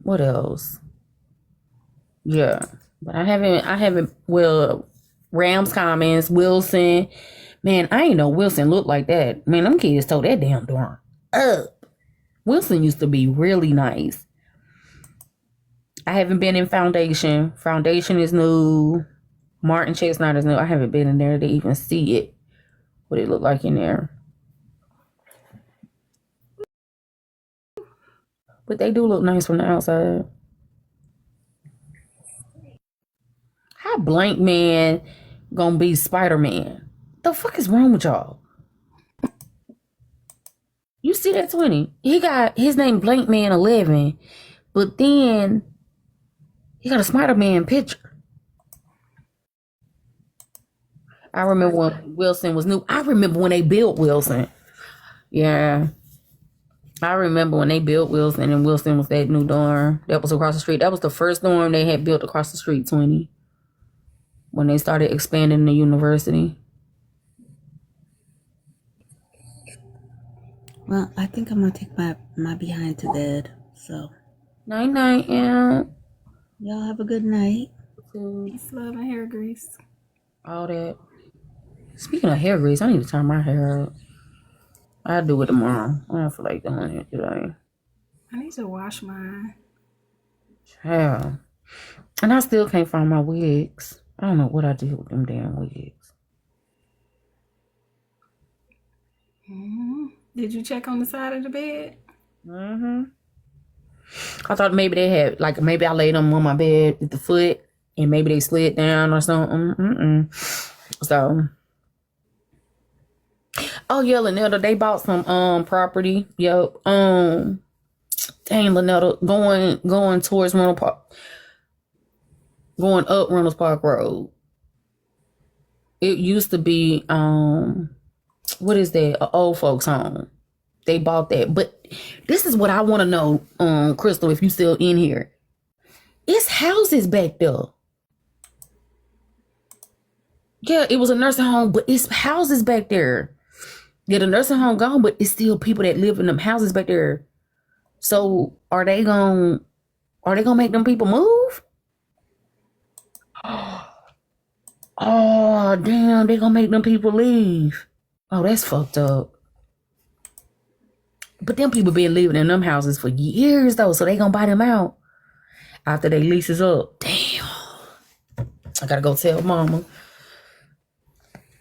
What else? Yeah. But I haven't, well, Rams Commons, Wilson. Man, I ain't know Wilson looked like that. Man, them kids told that damn door up. Wilson used to be really nice. I haven't been in Foundation. Foundation is new. Martin Chestnut is new. I haven't been in there to even see it. What it looked like in there. But they do look nice from the outside. How Blank Man gonna be Spider-Man? The fuck is wrong with y'all? You see that 20? He got his name Blank Man 11, but then he got a Spider-Man picture. I remember when Wilson was new. I remember when they built Wilson. Yeah. I remember when they built Wilson and Wilson was that new dorm that was across the street. That was the first dorm they had built across the street, 20, when they started expanding the university. Well, I think I'm gonna take my behind to bed. So Night night, yeah. y'all have a good night. Peace, love, and hair grease. All that. Speaking of hair grease, I need to turn my hair up. I'll do it tomorrow. I don't feel like doing it today. I need to wash mine. Yeah. And I still can't find my wigs. I don't know what I did with them damn wigs. Did you check on the side of the bed? I thought maybe they had, like, maybe I laid them on my bed with the foot and maybe they slid down or something. So, oh yeah, Lynetta, they bought some property. Yo, dang, Lynetta, going towards Ronald Park, going up Reynolds Park Road. It used to be what is that? An old folks home. They bought that, but this is what I want to know, Crystal, if you still in here. It's houses back there. Yeah, it was a nursing home, but it's houses back there. Yeah, the nursing home gone, but it's still people that live in them houses back there. So are they gonna make them people move? Oh damn, they gonna make them people leave. Oh, that's fucked up. But them people been living in them houses for years though, so they gonna buy them out after they leases up. Damn. I gotta go tell mama.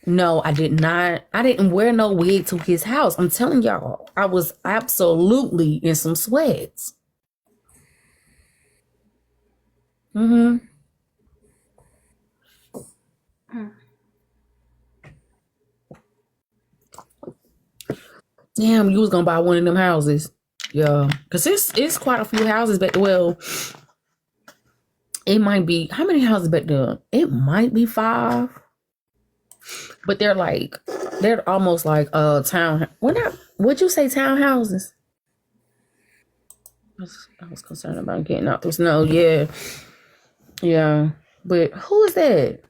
No, I did not. I didn't wear no wig to his house. I'm telling y'all, I was absolutely in some sweats. Damn, you was gonna buy one of them houses. Yeah. Cause it's quite a few houses back there. Well, it might be, how many houses back there? It might be 5. But they're almost like town. Would you say townhouses? I was concerned about getting out through snow. Yeah. Yeah. But who is that?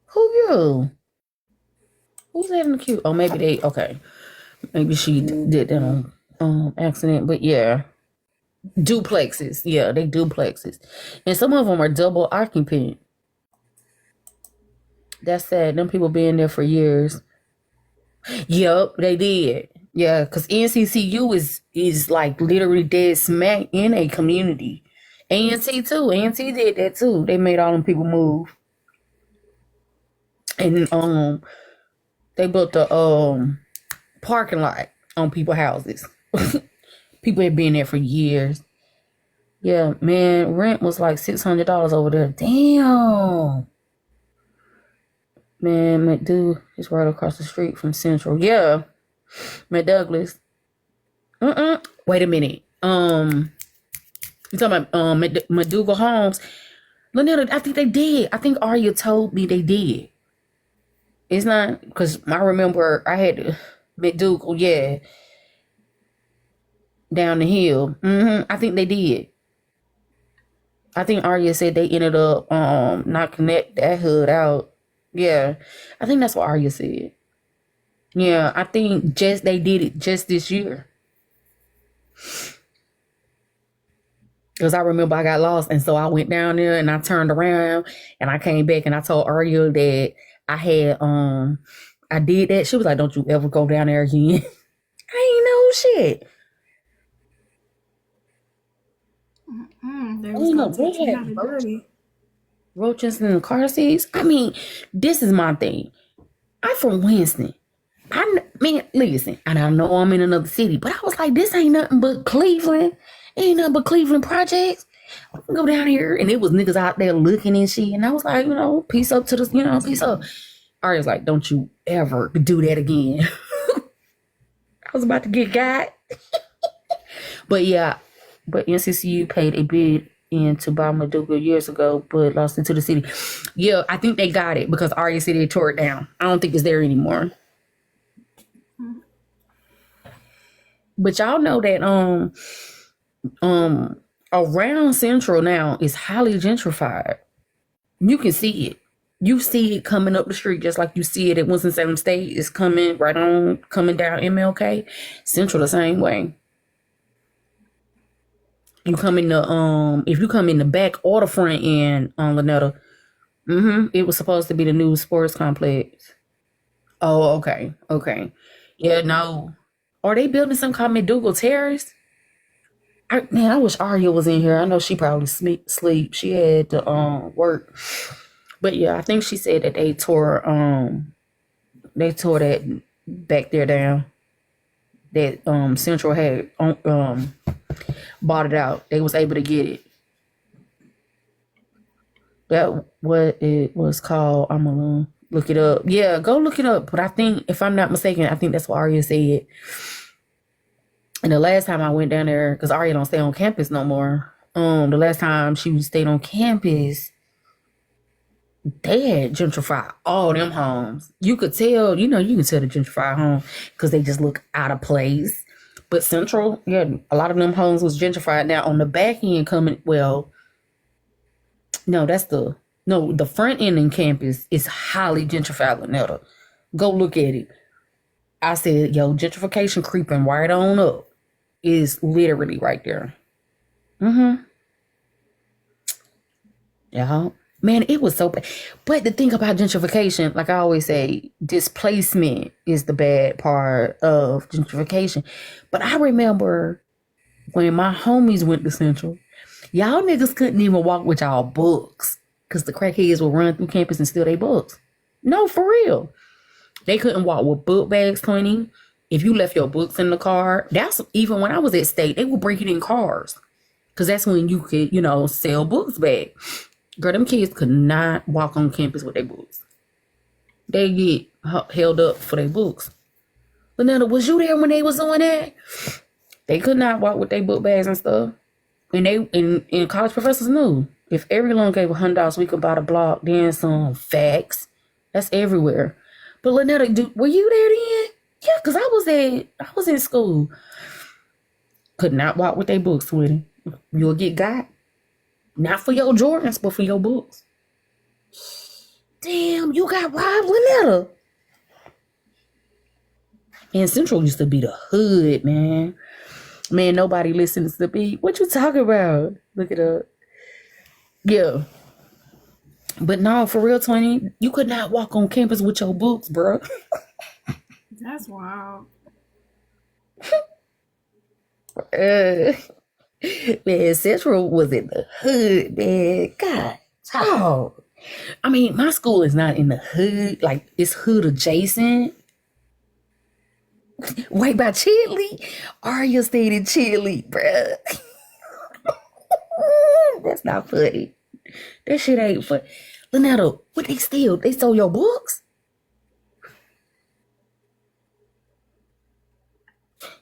Who you? Who's that in the queue? Oh, maybe okay. Maybe she did that on accident. But yeah. Duplexes. Yeah, they duplexes. And some of them are double occupant. That's sad. Them people been there for years. Yup, they did. Yeah, because NCCU is like literally dead smack in a community. ANC too. ANC did that too. They made all them people move. And they built the parking lot on people's houses. People had been there for years. Yeah, man, rent was like $600 over there. Damn. Man, McDo is right across the street from Central. Yeah. McDouglas. Wait a minute. You talking about McDougal Homes? Lynetta, I think they did. I think Arya told me they did. It's not, because I remember I had McDougal, yeah, down the hill. I think they did. I think Arya said they ended up not connect that hood out. Yeah, I think that's what Arya said. Yeah, I think they did it just this year. Because I remember I got lost. And so I went down there and I turned around and I came back and I told Arya that I had I did that. She was like, don't you ever go down there again. I ain't know shit. They I was ain't know gonna they teach me how had to dirty. roaches in the car seats. I mean, this is my thing. I'm from Winston. Man, listen, and I know I'm in another city, but I was like, this ain't nothing but Cleveland. Ain't nothing but Cleveland projects. I can go down here, and it was niggas out there looking and shit. And I was like, peace up to this, peace up. Ari's like, don't you ever do that again. I was about to get got. But yeah, but NCCU paid a bid in to buy Maduga years ago, but lost it to the city. Yeah, I think they got it because Aria said they tore it down. I don't think it's there anymore. But y'all know that around Central now is highly gentrified. You can see it. You see it coming up the street just like you see it at Winston-Salem State. It's coming down MLK. Central the same way. You come in the if you come in the back or the front end on Lynetta, it was supposed to be the new sports complex. Oh, okay. Okay. Yeah, no. Are they building some called McDougal Terrace? I wish Aria was in here. I know she probably sleep. She had to work. But yeah, I think she said that they tore that back there down. That Central had bought it out. They was able to get it. That what it was called. I'm gonna look it up. Yeah, go look it up. But I think, if I'm not mistaken, I think that's what Aria said. And the last time I went down there, because Aria don't stay on campus no more. The last time she stayed on campus, they had gentrified all them homes. You could tell, you can tell the gentrified home because they just look out of place. But Central, yeah, a lot of them homes was gentrified. Now on the back end the front end in campus is highly gentrified, Lynetta. Go look at it. I said, yo, gentrification creeping right on up. Is literally right there. Yeah. Man, it was so bad. But the thing about gentrification, like I always say, displacement is the bad part of gentrification. But I remember when my homies went to Central, y'all niggas couldn't even walk with y'all books because the crackheads would run through campus and steal their books. No, for real. They couldn't walk with book bags, 20. If you left your books in the car, that's even when I was at State, they would bring it in cars. Because that's when you could, sell books back. Girl, them kids could not walk on campus with their books. They get held up for their books. Lynetta, was you there when they was doing that? They could not walk with their book bags and stuff. And and college professors knew. If every loan gave $100, we could buy the block, then some facts. That's everywhere. But Lynetta, were you there then? Yeah, because I was in school. Could not walk with their books, sweetie. You'll get got. Not for your Jordans, but for your books. Damn, you got robbed, Lynetta. And Central used to be the hood, man. Man, nobody listens to the beat. What you talking about? Look it up. Yeah. But no, for real, 20, you could not walk on campus with your books, bro. That's wild. Man, Central was in the hood, man. God, dog. I mean, my school is not in the hood. Like, it's hood adjacent. Right by Chile. Aria stayed in Chile, bruh. That's not funny. That shit ain't funny. Lynetta, what they steal? They stole your books?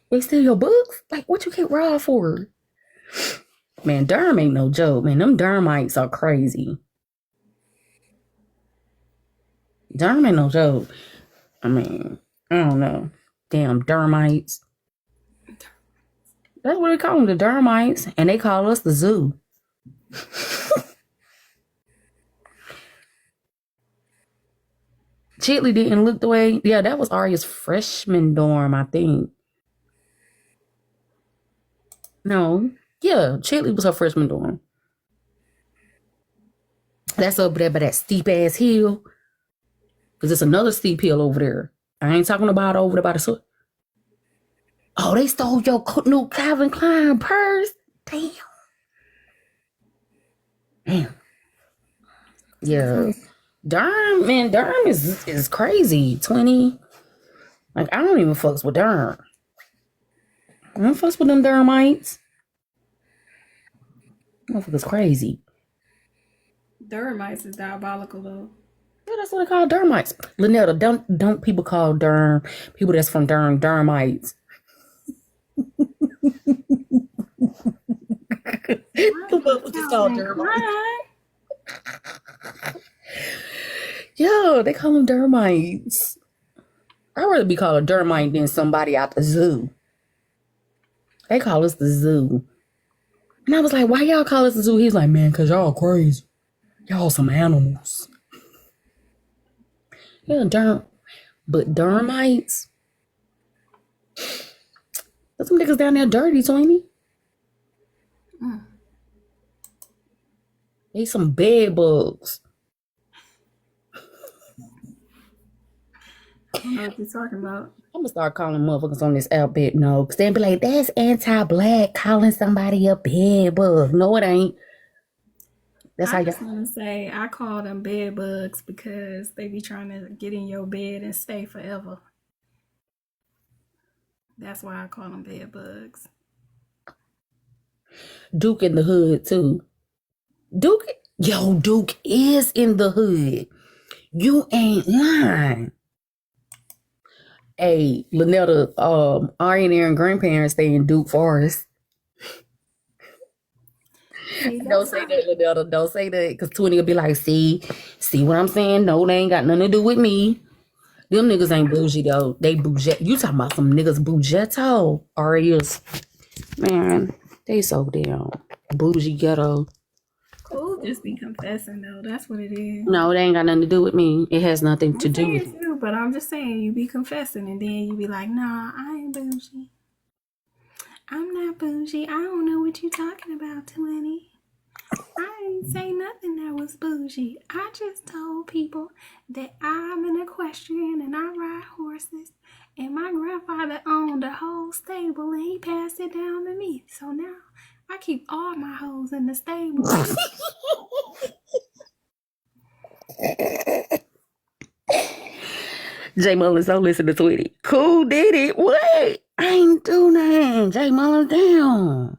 They steal your books? Like, what you get robbed for? Man, Durham ain't no joke, man. Them Durhamites are crazy. Durham ain't no joke. I mean, I don't know. Damn Durhamites. That's what they call them, the Durhamites. And they call us the zoo. Chitley didn't look the way. Yeah, that was Aria's freshman dorm, I think. No. Yeah, Chitley was her freshman dorm. That's up there by that steep ass hill. Because it's another steep hill over there. I ain't talking about over there by the. Oh, they stole your new Calvin Klein purse. Damn. Damn. Yeah. Durham, man, Durham is crazy. 20. Like, I don't even fucks with Durham. I don't fucks with them Durhamites. Motherfuckers crazy. Durhamites is diabolical though. Yeah, that's what they call Durhamites. Lynetta, don't people call Durham people that's from Durham Durhamites? The motherfuckers called Durhamites. Yo, they call them Durhamites. I'd rather be called a Durhamite than somebody out the zoo. They call us the zoo. And I was like, why y'all call us the zoo? He's like, man, because y'all crazy. Y'all some animals. Yeah, but Durhamites, there's some niggas down there dirty, Tony. They some bed bugs. I don't know what you're talking about. I'm gonna start calling motherfuckers on this app bed no, because they'll be like, that's anti-black calling somebody a bed bug. No, it ain't. That's how I y'all. just want to say I call them bed bugs because they be trying to get in your bed and stay forever. That's why I call them bed bugs. Duke in the hood too. Duke is in the hood. You ain't lying. Hey, Lynetta, Ari and Aaron grandparents stay in Duke Forest. Don't say that, Lynetta. Don't say that, because 20 will be like, see what I'm saying? No, they ain't got nothing to do with me. Them niggas ain't bougie though. They bougie. You talking about some niggas bougetto? Arias, man, they so damn bougie ghetto. Cool, just be confessing though. That's what it is. No, they ain't got nothing to do with me. It has nothing to I'm do saying with it's you, but I'm just saying you be confessing and then you be like, nah, I ain't bougie. I'm not bougie. I don't know what you talking about, 20. I didn't say nothing that was bougie. I just told people that I'm an equestrian and I ride horses. And my grandfather owned a whole stable and he passed it down to me. So now I keep all my hoes in the stable. Jay Mullins. Don't listen to 20. Cool did it. What? I ain't do nothing. Jay Mullins down.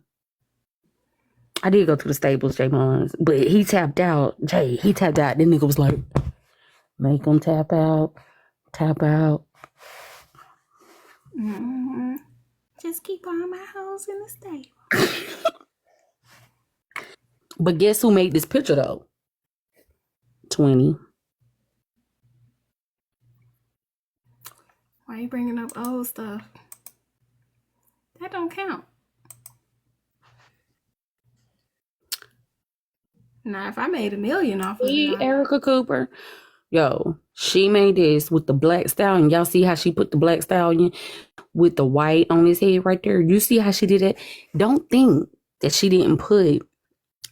I did go to the stables, Jay Mullins, but he tapped out. He tapped out. Then nigga was like, make him tap out. Tap out. Mm-hmm. Just keep all my hoes in the stable. But guess who made this picture though? 20. Why you bringing up old stuff? That don't count. Now, if I made $1 million off of it, Erica Cooper. Yo, she made this with the black stallion. Y'all see how she put the black stallion with the white on his head right there? You see how she did it? Don't think that she didn't put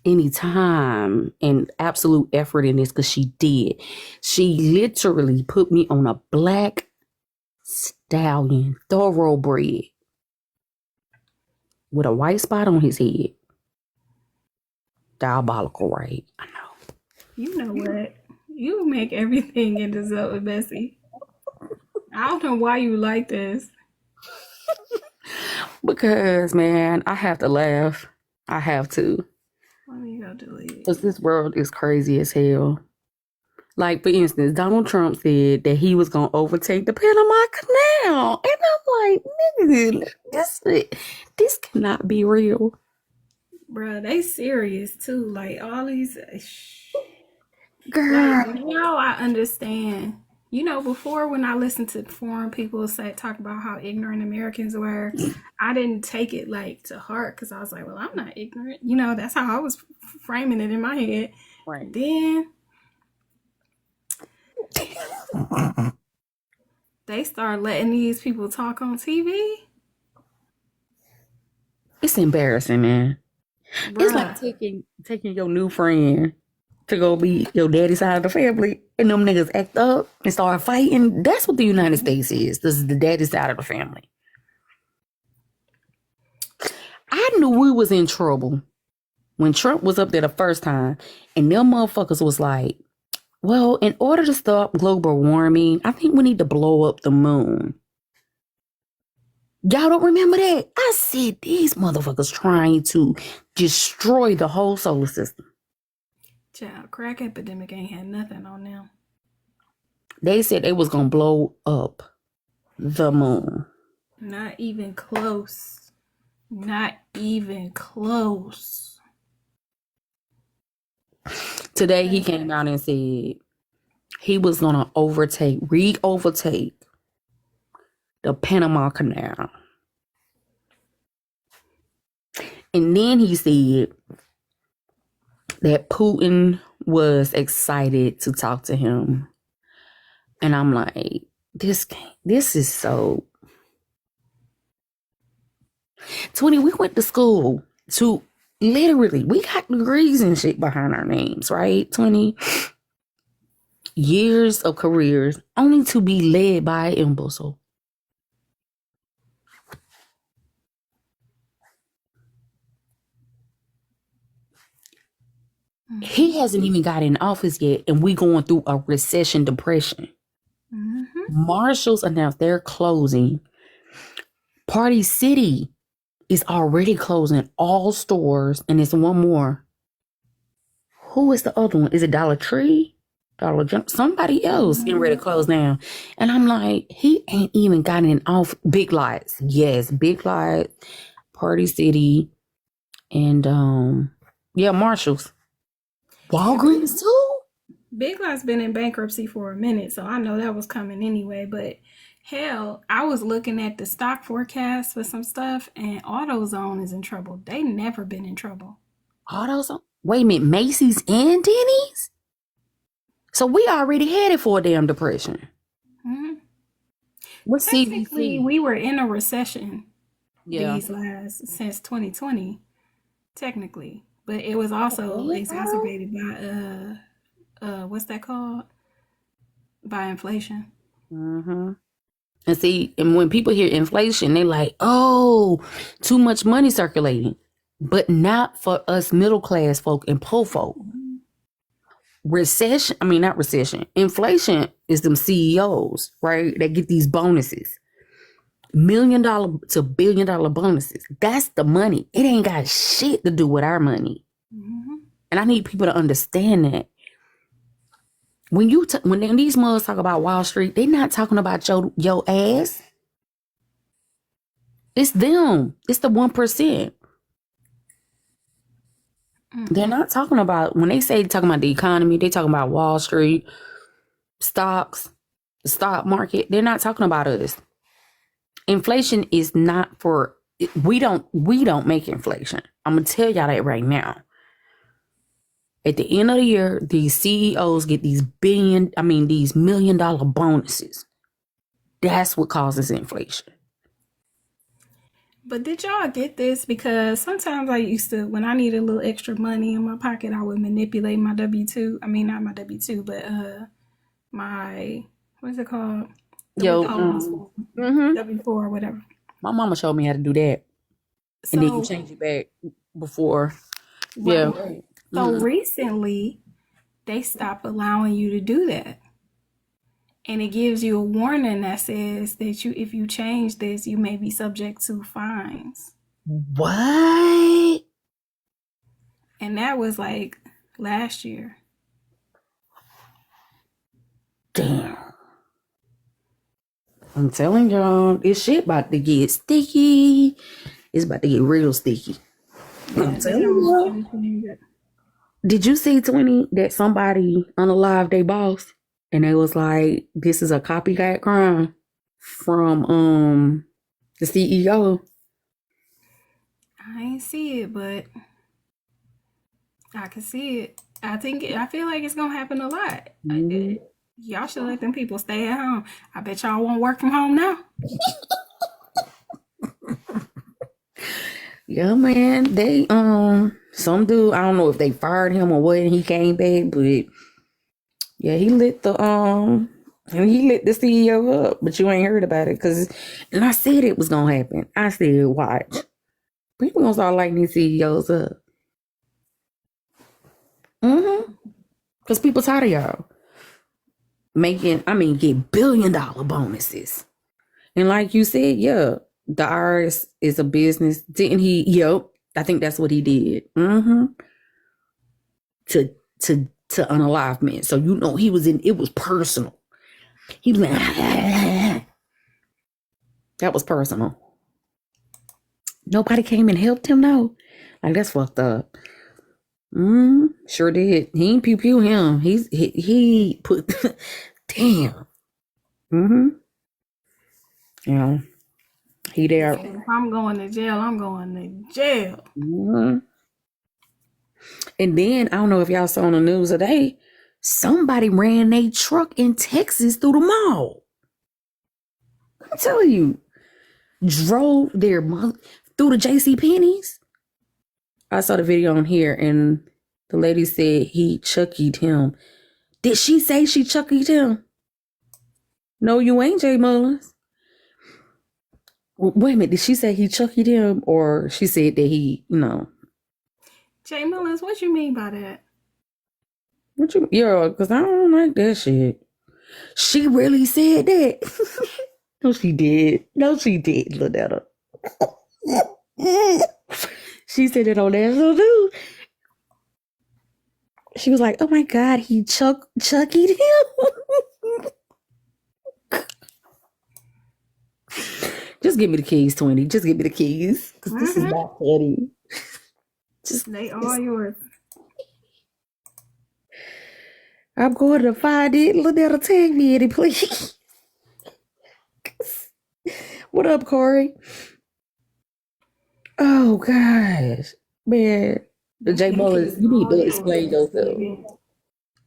any time and absolute effort in this, because she did. She literally put me on a black stallion, thoroughbred, with a white spot on his head. Diabolical, right? I know. you know what? You make everything into something messy. I don't know why you like this. Because, man, I have to laugh. I have to. Let me go delete it. Because this world is crazy as hell. Like, for instance, Donald Trump said that he was going to overtake the Panama Canal. And I'm like, nigga, this cannot be real. Bruh, they serious too. Like, all these... Girl. Like, now I understand. You know, before when I listened to foreign people talk about how ignorant Americans were, I didn't take it like to heart because I was like, well, I'm not ignorant. You know, that's how I was framing it in my head. Right. Then they start letting these people talk on TV. It's embarrassing, man. It's like Bruh. taking your new friend to go be your daddy's side of the family, and them niggas act up and start fighting. That's what the United States is. This is the daddy side of the family. I knew we was in trouble when Trump was up there the first time, and them motherfuckers was like, well, in order to stop global warming, I think we need to blow up the moon. Y'all don't remember that? I said these motherfuckers trying to destroy the whole solar system. Child, crack epidemic ain't had nothing on them. They said they was gonna blow up the moon. Not even close. Not even close. Today he came out and said he was gonna overtake the Panama Canal. And then he said that Putin was excited to talk to him. And I'm like, this is so 20, we went to school to literally, we got degrees and shit behind our names, right? 20 years of careers only to be led by an imbecile. He hasn't even got in office yet, and we going through a recession depression. Marshalls announced they're closing. Party City is already closing all stores, and it's one more. Who is the other one? Is it Dollar Tree? Dollar General? Somebody else getting ready to close down. And I'm like, he ain't even gotten off. Big Lots. Yes, Big Lots, Party City, and Marshalls. Walgreens too? Big Lots been in bankruptcy for a minute, so I know that was coming anyway. But hell, I was looking at the stock forecast for some stuff, and AutoZone is in trouble. They never been in trouble. AutoZone? Wait a minute, Macy's and Denny's? So we already headed for a damn depression. What's Technically, CDC? we were in a recession since 2020, technically. But it was also exacerbated by what's that called? By inflation. And see, and when people hear inflation, they like, oh, too much money circulating. But not for us middle class folk and poor folk. Inflation is them CEOs, right? They get these bonuses. $1 million to $1 billion bonuses. That's the money. It ain't got shit to do with our money. And I need people to understand that. When these mothers talk about Wall Street, they're not talking about your ass. It's them. It's the 1%. They're not talking about, when they say talking about the economy, they talking about Wall Street, stocks, the stock market. They're not talking about us. Inflation is not for, we don't make inflation. I'm going to tell y'all that right now. At the end of the year, these CEOs get these $1 million bonuses. That's what causes inflation. But did y'all get this? Because sometimes I used to, when I needed a little extra money in my pocket, I would manipulate my W-2. I mean, not my W-2, but my, what's it called? W-4 or whatever. My mama showed me how to do that. And then you change it back before. Right. Yeah. So recently, they stopped allowing you to do that. And it gives you a warning that says that if you change this, you may be subject to fines. What? And that was like last year. Damn. I'm telling y'all, this shit about to get sticky. It's about to get real sticky. I'm telling you. Did you see 20 that somebody unalived their boss? And they was like, this is a copycat crime from the CEO. I ain't see it, but I can see it. I feel like it's gonna happen a lot. Y'all should let them people stay at home. I bet y'all won't work from home now. Yeah, man. They some dude, I don't know if they fired him or what, and he came back, but yeah, he lit the CEO up, but you ain't heard about it, and I said it was gonna happen. I said, watch. People gonna start lighting these CEOs up. Mm-hmm. Cause people tired of y'all get $1 billion bonuses. And like you said, yeah, the IRS is a business. Didn't he? Yep. I think that's what he did. Mm-hmm. To unalive men. So it was personal. He was like, that was personal. Nobody came and helped him, no. Like, that's fucked up. Sure did. He ain't pew pew him. He put damn. Mm-hmm. Yeah. He there. If I'm going to jail, I'm going to jail. Mm-hmm. And then I don't know if y'all saw on the news today, somebody ran a truck in Texas through the mall. I'm telling you, drove their mother through the JC Penney's. I saw the video on here, and the lady said he chuckied him. Did she say she chuckied him? No, you ain't, Jay Mullins. Wait a minute, did she say he chuckied him, or she said that he, Jay Mullins, what you mean by that? Because I don't like that shit. She really said that. No, she did. No, she did, Lynetta. She said it on national news. She was like, "Oh my God, he chuckied him." Just give me the keys, 20. Just give me the keys, because this is not petty. They are yours. I'm going to find it. Lynetta, tag me in it, please. What up, Corey? Oh gosh, man. Jay Mullins, you need to explain yourself.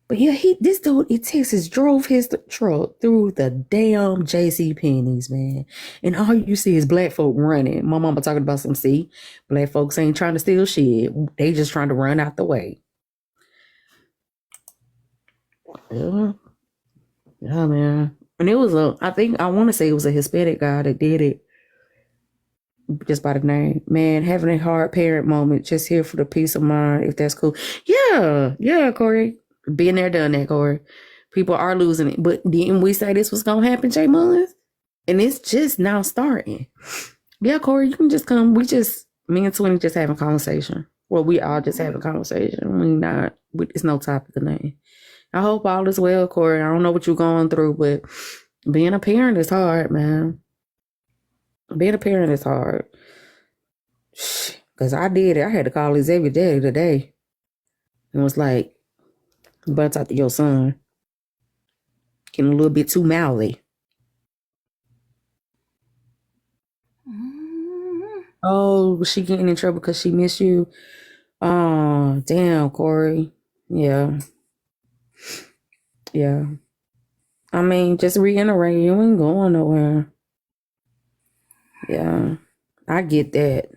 But yeah, this dude in Texas drove his truck through the damn JC Penney's, man. And all you see is black folk running. My mama talking about black folks ain't trying to steal shit. They just trying to run out the way. Yeah. Yeah, man. And it was I want to say it was a Hispanic guy that did it. Just by the name. Man, having a hard parent moment, just here for the peace of mind, if that's cool. Yeah, Corey. Been there, done that, Corey. People are losing it. But didn't we say this was going to happen, Jay Mullins? And it's just now starting. Yeah, Corey, you can just come. Me and 20 just having a conversation. Well, we all just having a conversation. It's no topic of name. I hope all is well, Corey. I don't know what you're going through, but being a parent is hard, man. Being a parent is hard. Because I did it. I had to call his every day today. And was like, you better talk to your son. Getting a little bit too mouthy. Oh, she getting in trouble because she missed you? Oh, damn, Corey. Yeah. Yeah. I mean, just reiterate, you ain't going nowhere. Yeah. I get that.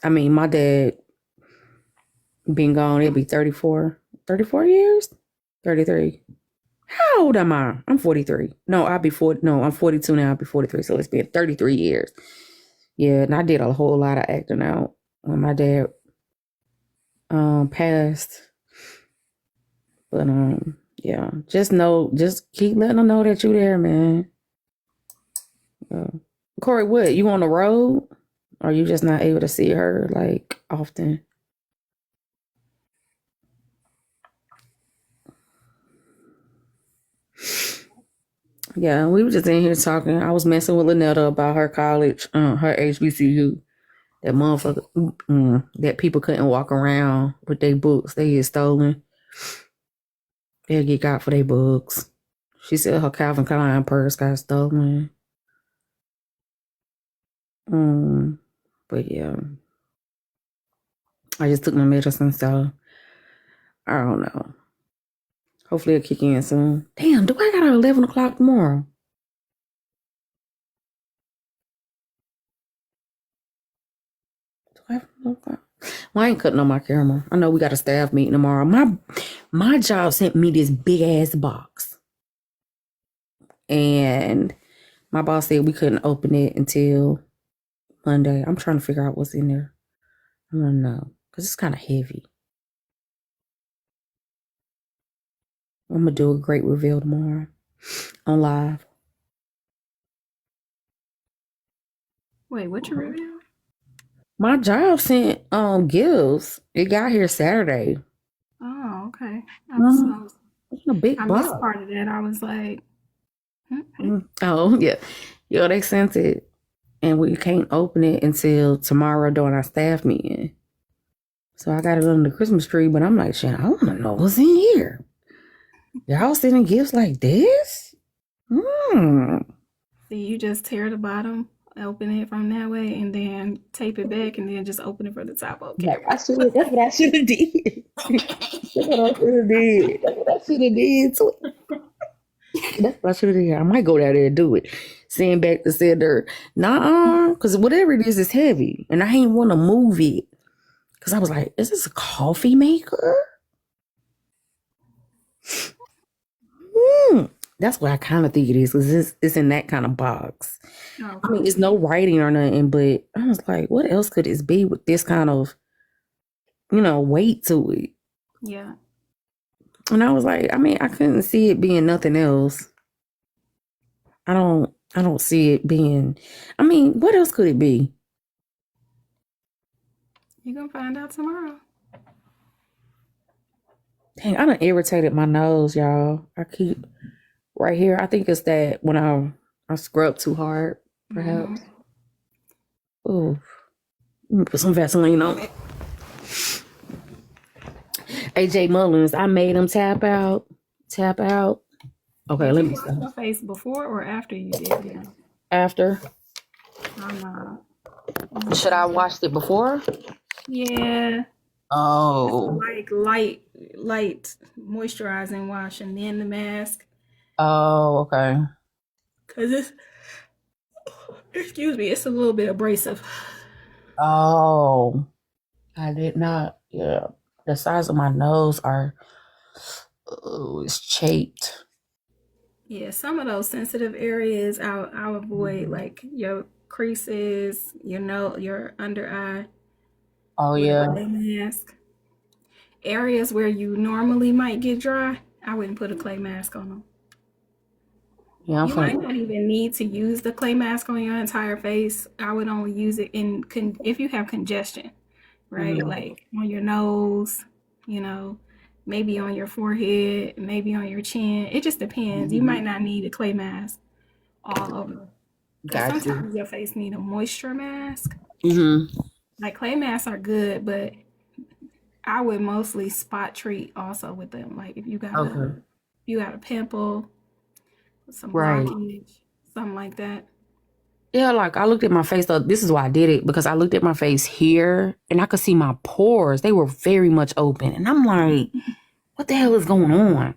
I mean, my dad been gone, it'll be 34 years? 33. How old am I? I'm 43. No, I'm 42 now. I'll be 43. So it's been 33 years. Yeah, and I did a whole lot of acting out when my dad passed. But yeah, just keep letting them know that you're there, man. Corey, what? You on the road? Or you just not able to see her like often? Yeah, we were just in here talking. I was messing with Lynetta about her college, her HBCU. That motherfucker, that people couldn't walk around with their books. They get stolen. They'll get got for their books. She said her Calvin Klein purse got stolen. But yeah, I just took my medicine, so I don't know. Hopefully it'll kick in soon. Damn, do I got 11 o'clock tomorrow? Well, I ain't cutting on my camera. I know we got a staff meeting tomorrow. My job sent me this big ass box, and my boss said we couldn't open it until Monday. I'm trying to figure out what's in there. I don't know because it's kind of heavy. I'm gonna do a great reveal tomorrow on live. Wait, what you reveal? My job sent gifts. It got here Saturday. Oh, okay. It's a big I box. missed part of that. I was like, Oh yeah, they sent it, and we can't open it until tomorrow during our staff meeting. So I got it under the Christmas tree, but I'm like, shit, I want to know what's in here. Y'all sending gifts like this? see, you just tear the bottom, open it from that way, and then tape it back, and then just open it from the top. Okay. That's what I should have did. That's what I should have did. That's what I should have did too. That's what I should have did. I might go down there and do it. Send back the sender. Nah, because whatever it is heavy. And I ain't want to move it. Because I was like, is this a coffee maker? That's what I kind of think it is. Because it's in that kind of box. Oh, I mean, it's no writing or nothing. But I was like, what else could this be with this kind of, weight to it? yeah. And I was like, I mean, I couldn't see it being nothing else. I don't see it being, I mean, what else could it be? You're going to find out tomorrow. Dang, I done irritated my nose, y'all. I keep right here. I think it's that when I scrub too hard, perhaps. Ooh. Let me put some Vaseline on it. AJ Mullins, I made him tap out. Okay, let me Wash stop. your face before or after you did it? After. I'm Should I wash it before? Yeah. Oh. Like light moisturizing wash and then the mask. Oh, okay. Cause excuse me, it's a little bit abrasive. Oh. I did not. Yeah. The size of my nose it's chapped. Yeah, some of those sensitive areas I'll avoid, like your creases, your under eye. Oh, With yeah. a clay mask. Areas where you normally might get dry, I wouldn't put a clay mask on them. Yeah, You might not even need to use the clay mask on your entire face. I would only use it if you have congestion, right? Like on your nose, maybe on your forehead, maybe on your chin. It just depends. You might not need a clay mask all over. Because sometimes your face need a moisture mask. Like clay masks are good, but I would mostly spot treat also with them. Like if you got a pimple, some blockage, something like that. Yeah, like I looked at my face though. This is why I did it, because I looked at my face here and I could see my pores. They were very much open. And I'm like, what the hell is going on?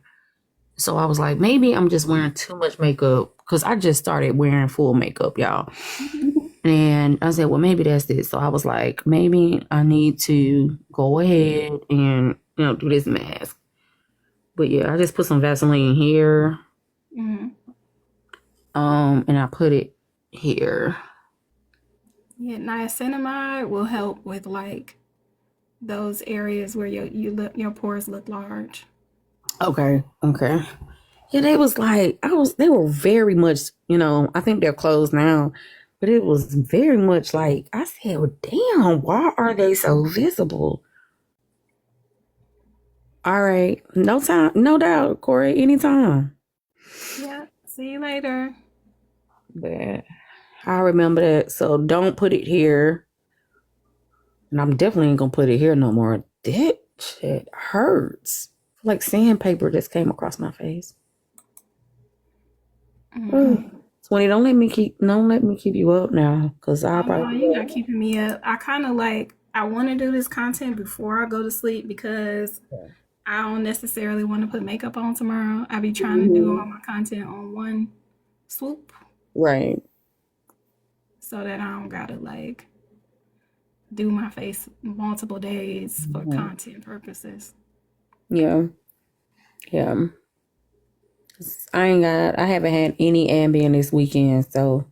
So I was like, maybe I'm just wearing too much makeup, because I just started wearing full makeup, y'all. And I said, well, maybe that's it. So I was like, maybe I need to go ahead and, do this mask. But yeah, I just put some Vaseline here. And I put it here. Yeah, niacinamide will help with like those areas where your pores look large. Okay. Yeah, they was like, they were very much, I think they're closed now, but it was very much like, I said, well, damn, why are they so visible? All right. No time, no doubt, Corey, anytime. Yeah. See you later. But I remember that. So don't put it here. And I'm definitely ain't gonna put it here no more. That shit hurts. Like sandpaper just came across my face. 20, don't let me keep you up now, because I'll probably. You're not keeping me up. I kind of I want to do this content before I go to sleep, because I don't necessarily want to put makeup on tomorrow. I be trying to do all my content on one swoop. Right. So that I don't gotta do my face multiple days for Mhm. content purposes. Yeah. Yeah. I haven't had any Ambien this weekend, so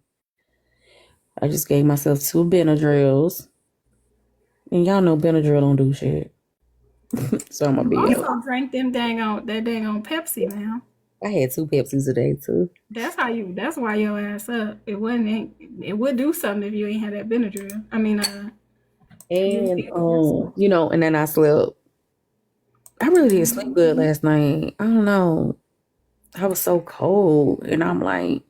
I just gave myself 2 Benadryls. And y'all know Benadryl don't do shit. So I'm gonna You be out. also drank that dang on Pepsi now. I had 2 Pepsis today too. That's why your ass up. It would do something if you ain't had that Benadryl. I mean didn't And take the Pepsi. and then I slept. I really didn't sleep good last night. I don't know. I was so cold. And I'm like,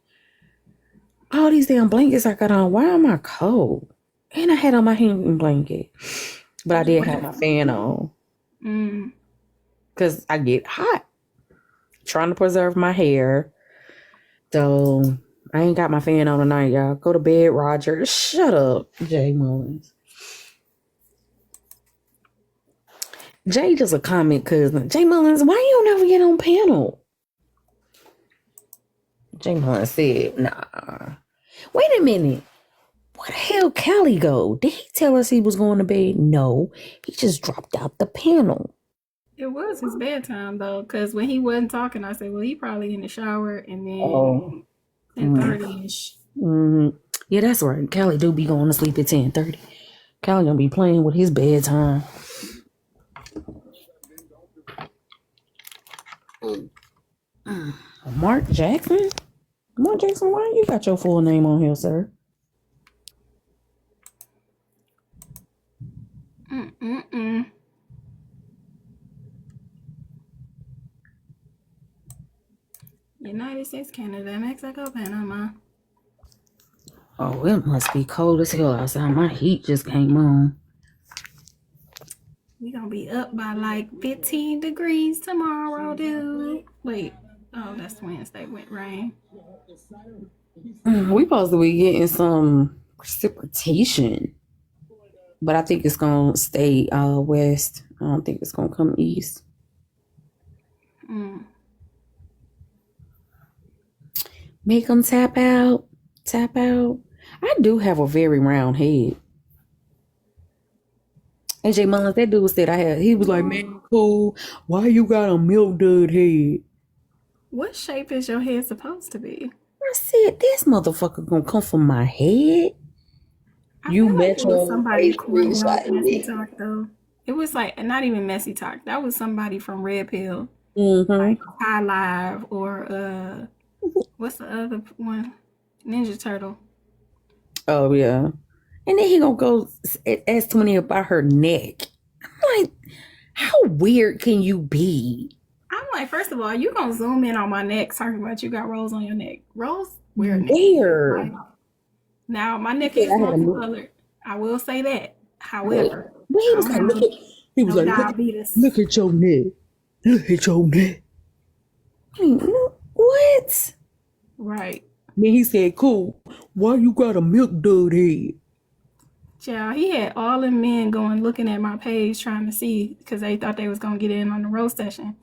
all these damn blankets I got on, why am I cold? And I had on my heating blanket. But I did have my fan on. Mm. Because I get hot. Trying to preserve my hair. So I ain't got my fan on tonight, y'all. Go to bed, Roger. Shut up, Jay Mullins. Jay just a comment cousin. Jay Mullins, why you don't ever get on panel? Jay Mullins said, nah. Wait a minute. Where the hell Callie go? Did he tell us he was going to bed? No. He just dropped out the panel. It was his bedtime though, because when he wasn't talking, I said, well, he probably in the shower, and then Oh. 10:30ish. Mm-hmm. Yeah, that's right. Callie do be going to sleep at 10:30. Callie gonna be playing with his bedtime. Mark Jackson? Mark Jackson, why you got your full name on here, sir? United States, Canada, Mexico, Panama. Oh, it must be cold as hell outside. My heat just came on. We gonna be up by like 15 degrees tomorrow, dude. Wait, oh, that's Wednesday with rain. We supposed to be getting some precipitation, but I think it's gonna stay west. I don't think it's gonna come east. Make them tap out, tap out. I do have a very round head. AJ Mullins, that dude said I had. He was like, "Man, cool. Why you got a milk dud head?" What shape is your head supposed to be? I said, "This motherfucker gonna come from my head." I You feel like it was metro somebody face corny on screenshot Messy me. Talk though. It was like not even Messy Talk. That was somebody from Red Pill, Mm-hmm. like High Live or what's the other one? Ninja Turtle. Oh yeah. And then he gonna go ask 20 about her neck. I'm like, how weird can you be? I'm like, first of all, you gonna zoom in on my neck talking about you got rolls on your neck. Rolls wear neck. Where? Now my He neck said is I had a milk. multicolored. I will say that. But However, he I was don't like, have he was no like, diabetes. look at your neck. Look at your neck. I mean, what? Right. Then he said, cool. Why you got a milk dud head? Child, he had all the men going looking at my page trying to see because they thought they was gonna get in on the roast session.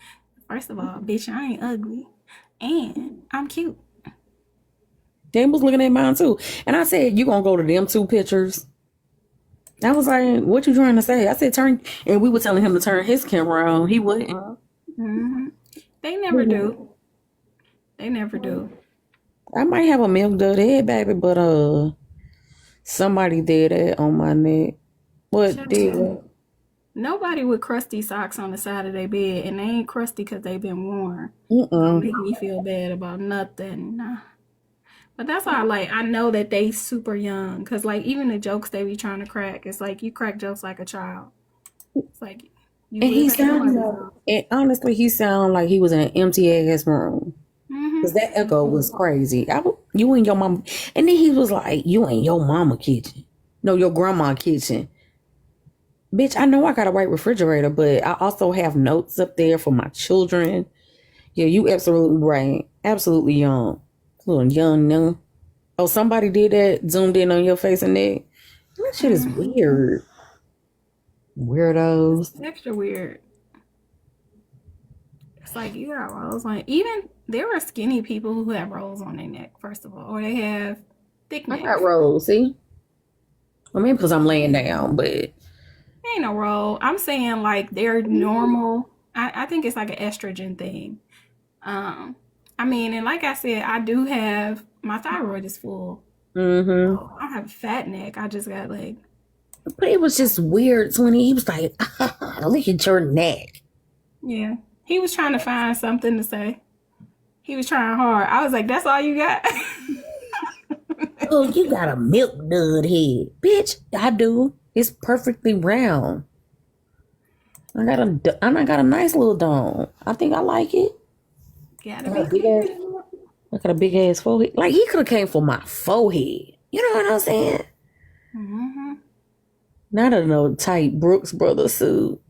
First of all, bitch, I ain't ugly. And I'm cute. They was looking at mine too. And I said, you gonna go to them 2 pictures? I was like, what you trying to say? I said, turn. And we were telling him to turn his camera on. He wouldn't. Mm-hmm. They never do. They never do. I might have a milk dud head, baby, but somebody did that on my neck. What did Child, it? nobody with crusty socks on the side of their bed, and they ain't crusty because they've been worn. Gonna Mm-mm. make me feel bad about nothing. Nah. But that's why, like, I know that they super young, cause like even the jokes they be trying to crack, it's like you crack jokes like a child. It's like you And he live at the sounded party. like, and honestly, he sounded like he was in an empty ass room. Cause that echo was crazy. You and your mama, and then he was like, "You ain't your mama kitchen, no, your grandma kitchen." Bitch, I know I got a white refrigerator, but I also have notes up there for my children. Yeah, you absolutely right. Absolutely young, little young. Oh, somebody did that. Zoomed in on your face and neck. That shit is weird. Weirdos. Extra weird. It's like you got rolls on. Even there are skinny people who have rolls on their neck. First of all, or they have thick I got necks. rolls. See, Or maybe because I'm laying down, but Ain't no role. I'm saying like they're normal. I think it's like an estrogen thing. Um, I mean, and like I said, I do have my thyroid is full. mm-hmm. I don't have a fat neck. I just got like, But it was just weird when he was like, look at your neck. yeah. He was trying to find something to say. He was trying hard. I was like, that's all you got? Oh, you got a milk dud head. Bitch, I do. It's perfectly round. I got a nice little dome. I think I like it. Gotta I got a be big ass, I got a big ass forehead. Like he could have came for my forehead. You know what I'm saying? mm-hmm. Not a no tight Brooks Brothers suit.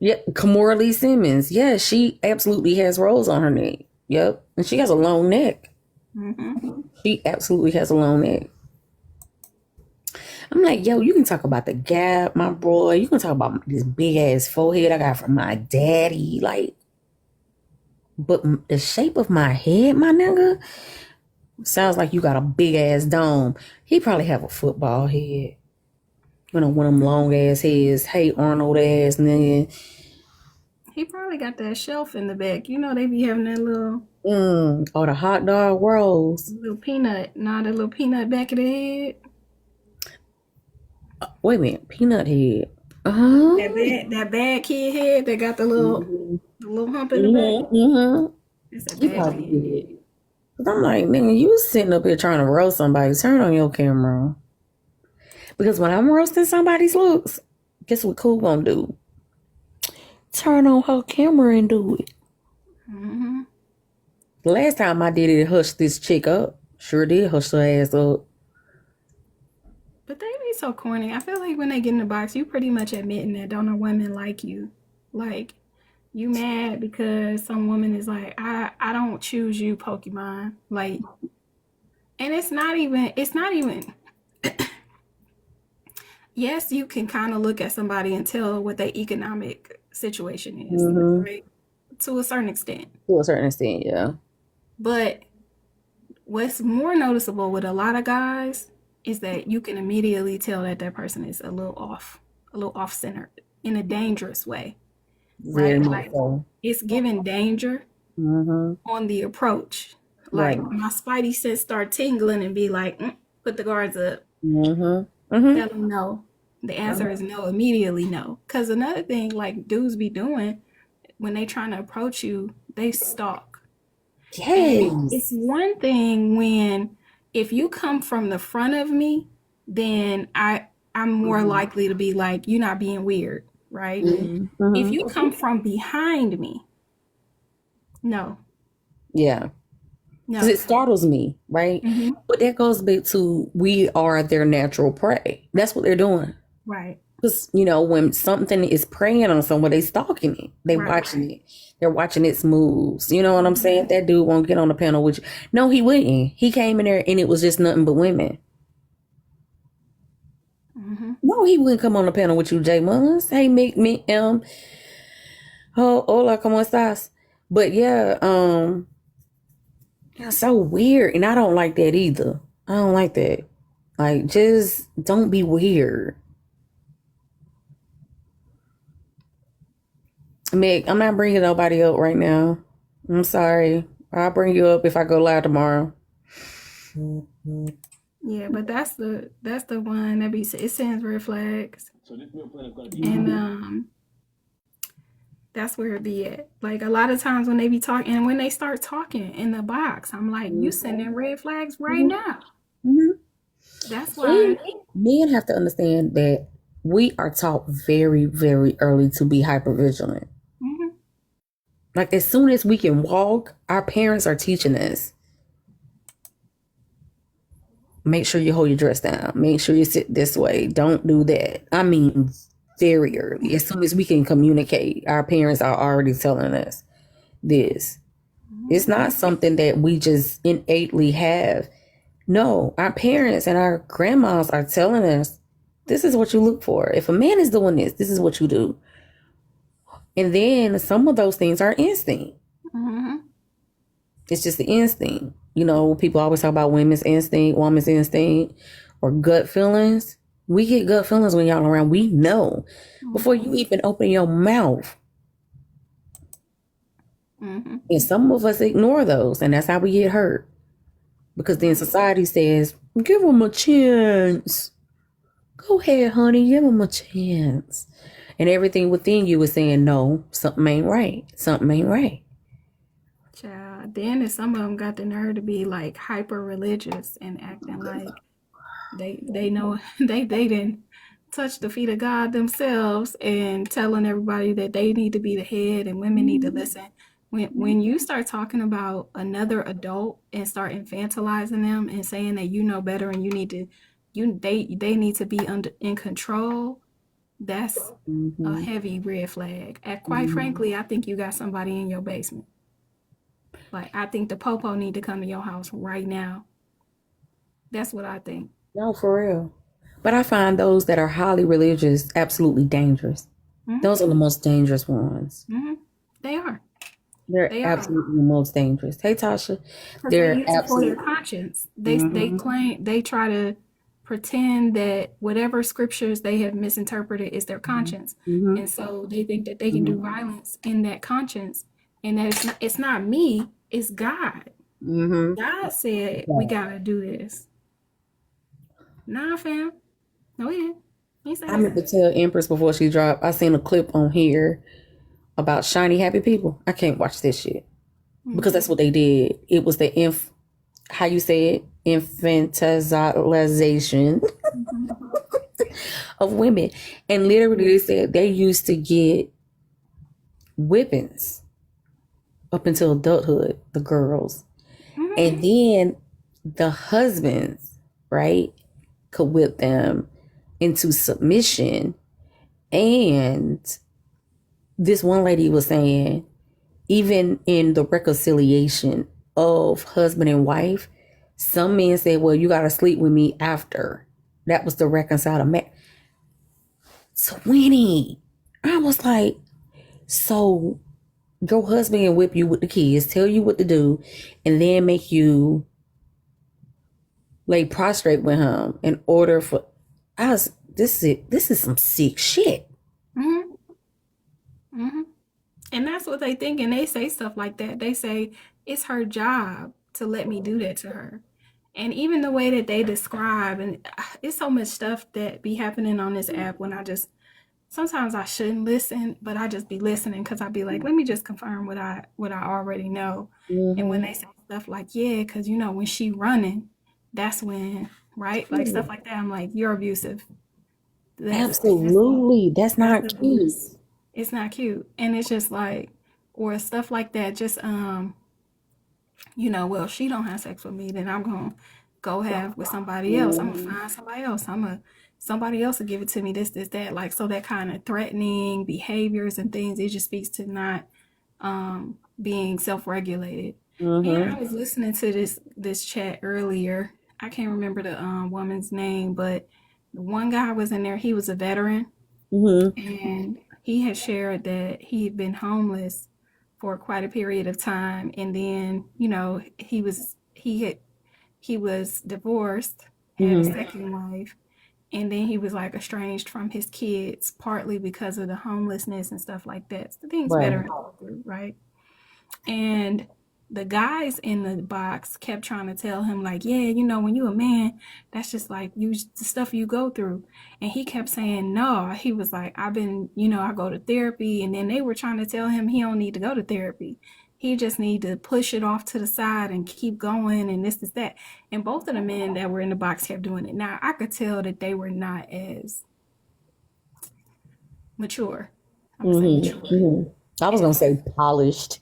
Yep, Kamora Lee Simmons. Yeah, she absolutely has rolls on her neck. Yep, and she has a long neck. Mm-hmm. She absolutely has a long neck. I'm like, yo, you can talk about the gap, my boy. You can talk about this big ass forehead I got from my daddy. Like, but the shape of my head, my nigga, sounds like you got a big ass dome. He probably have a football head. You know, one of them long ass heads. Hey, Arnold ass nigga. He probably got that shelf in the back. You know, they be having that little Oh, the hot dog rolls. peanut, not a little peanut back of the head. Wait a minute, peanut head. That bad kid head that got the little hump in the back. Mm-hmm. It's a He bad probably kid. did. Cause I'm like, nigga, you sitting up here trying to roast somebody. Turn on your camera. Because when I'm roasting somebody's looks, guess what Cool gonna do? Turn on her camera and do it. Mm-hmm. The last time I did it hushed this chick up. Sure did hush her ass up. But they be so corny. I feel like when they get in the box, you pretty much admitting that don't no women like you. Like, you mad because some woman is like, I don't choose you, Pokemon. Like, and it's not even yes, you can kind of look at somebody and tell what their economic situation is, Mm-hmm. right? To a certain extent. To a certain extent, yeah. But what's more noticeable with a lot of guys is that you can immediately tell that that person is a little off centered in a dangerous way, Very right? much Like so. it's giving danger Mm-hmm. on the approach. Right. Like my spidey sense start tingling and be like, put the guards up. Mm-hmm. Mm-hmm. Tell them no. The answer is no, immediately no. Because another thing like dudes be doing when they trying to approach you, they stalk. And it's Yes. one thing when if you come from the front of me, then I'm more likely to be like, you're not being weird, right? Mm-hmm. If you come from behind me, no, Yeah. Because no. it startles me, right? Mm-hmm. But that goes back to we are their natural prey. That's what they're doing. Right. Because, you know, when something is preying on someone, they stalking it. They Right. watching it. They're watching its moves. You know what I'm saying? That dude won't get on the panel with you. No, he wouldn't. He came in there and it was just nothing but women. Mm-hmm. No, he wouldn't come on the panel with you, Jay Mullins. Hey, oh, hola, ¿cómo estás? But yeah, that's so weird. And I don't like that either. I don't like that. Like, just don't be weird. Meg, I'm not bringing nobody up right now. I'm sorry. I'll bring you up if I go live tomorrow. Yeah, but that's the one that be it sends red flags, and that's where it be at. Like a lot of times when they be talking, and when they start talking in the box, I'm like, you sending red flags right now. Mm-hmm. That's why. Men have to understand that we are taught very, very early to be hypervigilant. Mm-hmm. Like as soon as we can walk, our parents are teaching us. Make sure you hold your dress down. Make sure you sit this way. Don't do that. I mean, very early. As soon as we can communicate, our parents are already telling us this. It's not something that we just innately have. No, our parents and our grandmas are telling us, this is what you look for. If a man is doing this, this is what you do. And then some of those things are instinct. Mm-hmm. It's just the instinct. You know, people always talk about women's instinct, woman's instinct, or gut feelings. We get gut feelings when y'all around. We know before you even open your mouth. Mm-hmm. And some of us ignore those, and that's how we get hurt. Because then society says, give them a chance. Go ahead, honey, give them a chance. And everything within you is saying, no, something ain't right. Something ain't right. Child. Then if some of them got the nerve to be like hyper religious and acting like they know they didn't touch the feet of God themselves and telling everybody that they need to be the head and women need to listen. When you start talking about another adult and start infantilizing them and saying that you know better and you need to they need to be under in control, that's a Mm-hmm. heavy red flag. And quite Mm-hmm. frankly, I think you got somebody in your basement. Like I think the popo need to come to your house right now. That's what I think. No, for real. But I find those that are highly religious absolutely dangerous. Hmm. Those are the most dangerous ones. Hmm. They are. They're They are. absolutely the most dangerous. Hey, Tasha. Because they They're use it for their absolutely. conscience. They Mm-hmm. claim they try to pretend that whatever scriptures they have misinterpreted is their conscience, Mm-hmm. and so they think that they can do Mm-hmm. violence in that conscience, and that it's not me, it's God. Mm-hmm. God said we Yeah. gotta do this. Nah, fam. No, he didn't. He say I that. meant to tell Empress before she dropped. I seen a clip on here about shiny happy people. I can't watch this shit because Mm-hmm. that's what they did. It was the how you say it, infantilization Mm-hmm. of women, and literally they said they used to get whippings up until adulthood, the girls, Mm-hmm. and then the husbands, right, could whip them into submission. And this one lady was saying, even in the reconciliation of husband and wife, some men said, well, you got to sleep with me after. That was the reconciled man. So Winnie, I was like, so your husband can whip you with the kids, tell you what to do, and then make you lay prostrate with him in order for us. This is some sick shit. Mm-hmm. Mm-hmm. And that's what they think. And they say stuff like that. They say it's her job to let me do that to her. And even the way that they describe, and it's so much stuff that be happening on this app when I just, sometimes I shouldn't listen, but I just be listening because I be like, let me just confirm what I already know. And when Mm-hmm. they say stuff like, yeah, because you know, when she running, that's when, right? Like stuff like that. I'm like, you're abusive. That's Absolutely. That's that's not cute. abuse. It's not cute. And it's just like, or stuff like that, just well, she don't have sex with me, then I'm gonna go have with somebody else. I'm gonna Mhm. find somebody else. Somebody else will give it to me, this, that. Like so that kind of threatening behaviors and things, it just speaks to not being self-regulated. And I Mhm. was listening to this chat earlier. I can't remember the woman's name, but the one guy was in there, he was a veteran Mhm. and he had shared that he had been homeless for quite a period of time, and then he was divorced, had a Mhm. second wife, and then he was like estranged from his kids partly because of the homelessness and stuff like that. The things Right. veterans go through, right? And the guys in the box kept trying to tell him, like, yeah, when you a man, that's just like the stuff you go through. And he kept saying, no. He was like, I've been, I go to therapy. And then they were trying to tell him he don't need to go to therapy. He just need to push it off to the side and keep going and this is that. And both of the men that were in the box kept doing it. Now I could tell that they were not as mature. I'm gonna say Mhm. mature. Mhm. I was gonna As say polished,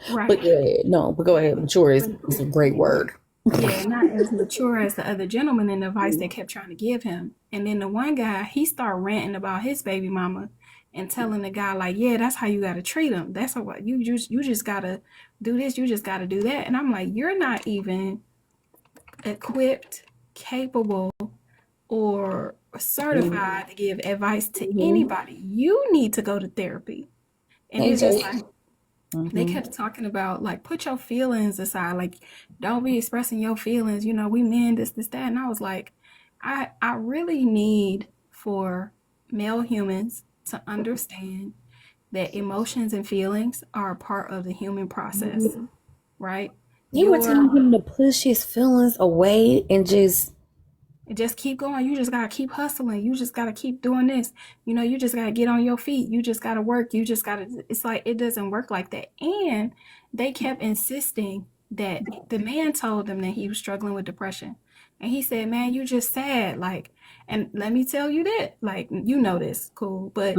but right. go ahead. No, but go ahead. Mature is, But is a great word. yeah, not as mature as the other gentleman in the advice they kept trying to give him. And then the one guy, he started ranting about his baby mama and telling the guy like, yeah, that's how you got to treat him. That's how you just got to do this, you just got to do that. And I'm like, you're not even equipped, capable, or Mhm. certified to give advice to Mhm. anybody. You need to go to therapy. And Hey, it's just Jay. like they Mhm. kept talking about like put your feelings aside, like don't be expressing your feelings, we men, this, that. And I was like, I really need for male humans to understand that emotions and feelings are a part of the human process, right? You were telling him to push his feelings away and just keep going. You just gotta keep hustling. You just gotta keep doing this. You just gotta get on your feet. You just gotta work. You just gotta. It's like it doesn't work like that. And they kept insisting that the man told them that he was struggling with depression, and he said, "Man, you just sad." Like, and let me tell you that, like, this, cool, but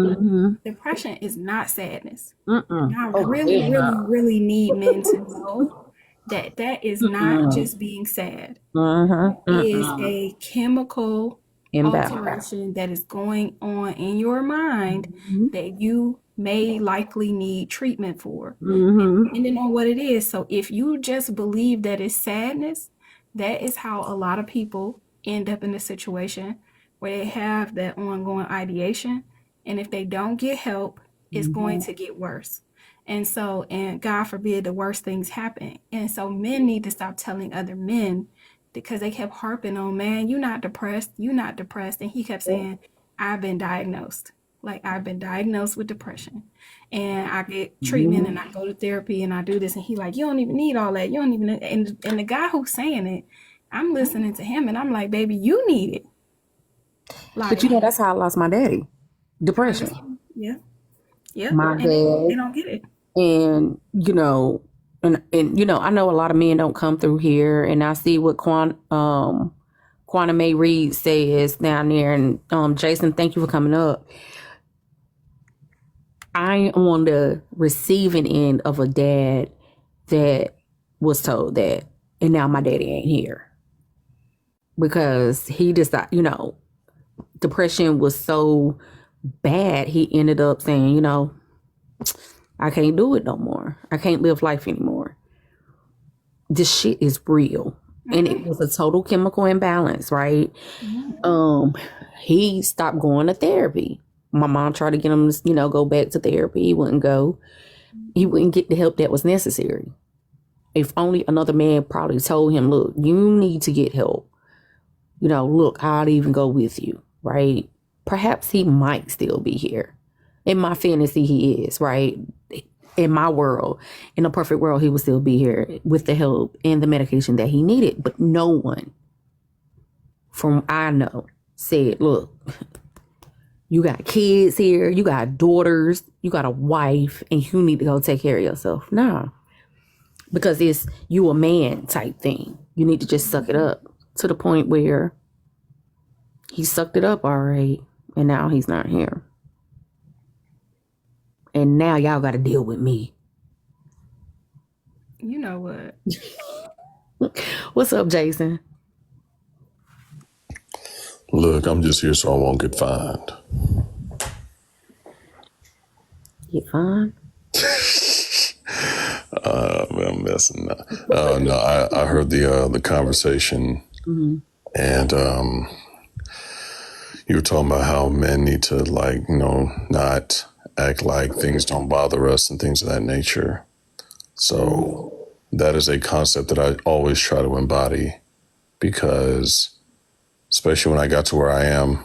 depression is not sadness. And I really, really, really need men to know that is not just being sad. It is a chemical alteration that is going on in your mind that you may likely need treatment for, depending on what it is. So if you just believe that it's sadness, that is how a lot of people end up in a situation where they have that ongoing ideation. And if they don't get help, it's going to get worse. And God forbid the worst things happen. And so men need to stop telling other men, because they kept harping on, man, you're not depressed. You're not depressed. And he kept saying, I've been diagnosed. Like, I've been diagnosed with depression, and I get treatment and I go to therapy and I do this. And he like, you don't even need all that. You don't even, and the guy who's saying it, I'm listening to him and I'm like, baby, you need it. Like, but that's how I lost my daddy. Depression. Yeah. My dad. They don't get it. And, and I know a lot of men don't come through here, and I see what Quantum May Reed says down there. And Jason, thank you for coming up. I am on the receiving end of a dad that was told that, and now my daddy ain't here because he decided, depression was so bad. He ended up saying, I can't do it no more. I can't live life anymore. This shit is real. And it was a total chemical imbalance, right? He stopped going to therapy. My mom tried to get him to, go back to therapy. He wouldn't go. He wouldn't get the help that was necessary. If only another man probably told him, look, you need to get help. Look, I'd even go with you, right? Perhaps he might still be here. In my fantasy, he is, right? In my world, in a perfect world, he would still be here with the help and the medication that he needed. But no one from I know said, look, you got kids here, you got daughters, you got a wife, and you need to go take care of yourself. No, because it's you a man type thing. You need to just suck it up, to the point where he sucked it up all right, and now he's not here. And now y'all got to deal with me. You know what? What's up, Jason? Look, I'm just here so I won't get fined. Get fined? I'm messing up. No, I heard the conversation, and you were talking about how men need to not act like things don't bother us and things of that nature. So that is a concept that I always try to embody, because especially when I got to where I am,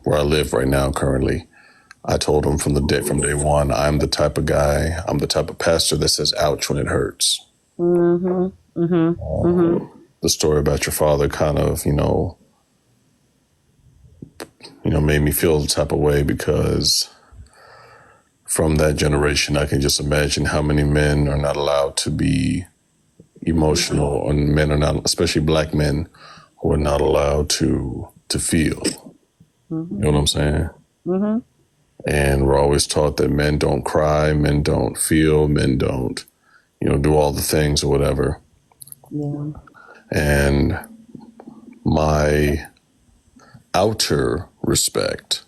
where I live right now currently, I told him from day one, I'm the type of guy, I'm the type of pastor that says ouch when it hurts. The story about your father kind of, made me feel the type of way, because from that generation, I can just imagine how many men are not allowed to be emotional, and men are not, especially black men, who are not allowed to feel. You know what I'm saying? And we're always taught that men don't cry, men don't feel, men don't, do all the things or whatever. Yeah. And my outer respect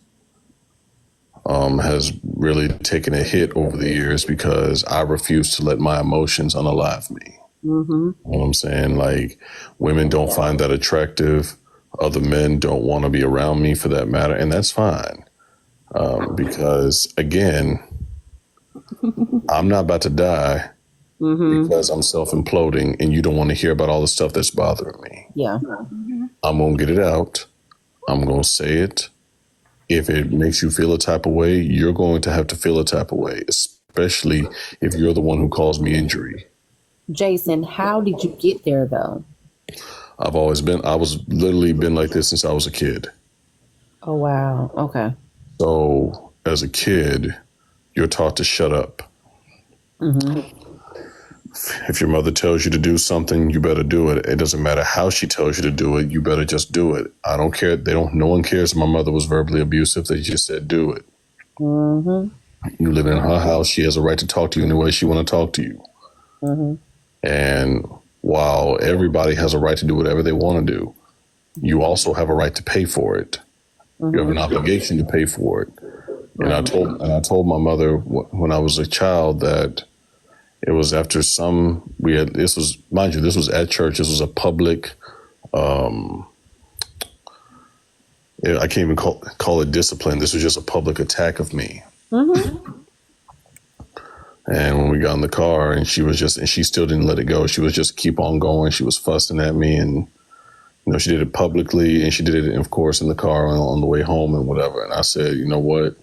has really taken a hit over the years, because I refuse to let my emotions unalive me. You know what I'm saying? Like, women don't find that attractive. Other men don't want to be around me, for that matter. And that's fine. Because, again, I'm not about to die because I'm self-imploding and you don't want to hear about all the stuff that's bothering me. Yeah. I'm going to get it out. I'm going to say it. If it makes you feel a type of way, you're going to have to feel a type of way, especially if you're the one who caused me injury. Jason, how did you get there though? I was literally been like this since I was a kid. Oh wow. Okay. So as a kid, you're taught to shut up. If your mother tells you to do something, you better do it. It doesn't matter how she tells you to do it. You better just do it. I don't care. No one cares if my mother was verbally abusive. They just said, do it. You live in her house. She has a right to talk to you in the way she want to talk to you. And while everybody has a right to do whatever they want to do, you also have a right to pay for it. You have an obligation to pay for it. And I told my mother when I was a child that it was after this was at church. This was a public, I can't even call it discipline. This was just a public attack of me. And when we got in the car and she still didn't let it go. She was just keep on going. She was fussing at me and, she did it publicly and she did it, of course, in the car on the way home and whatever. And I said, you know what?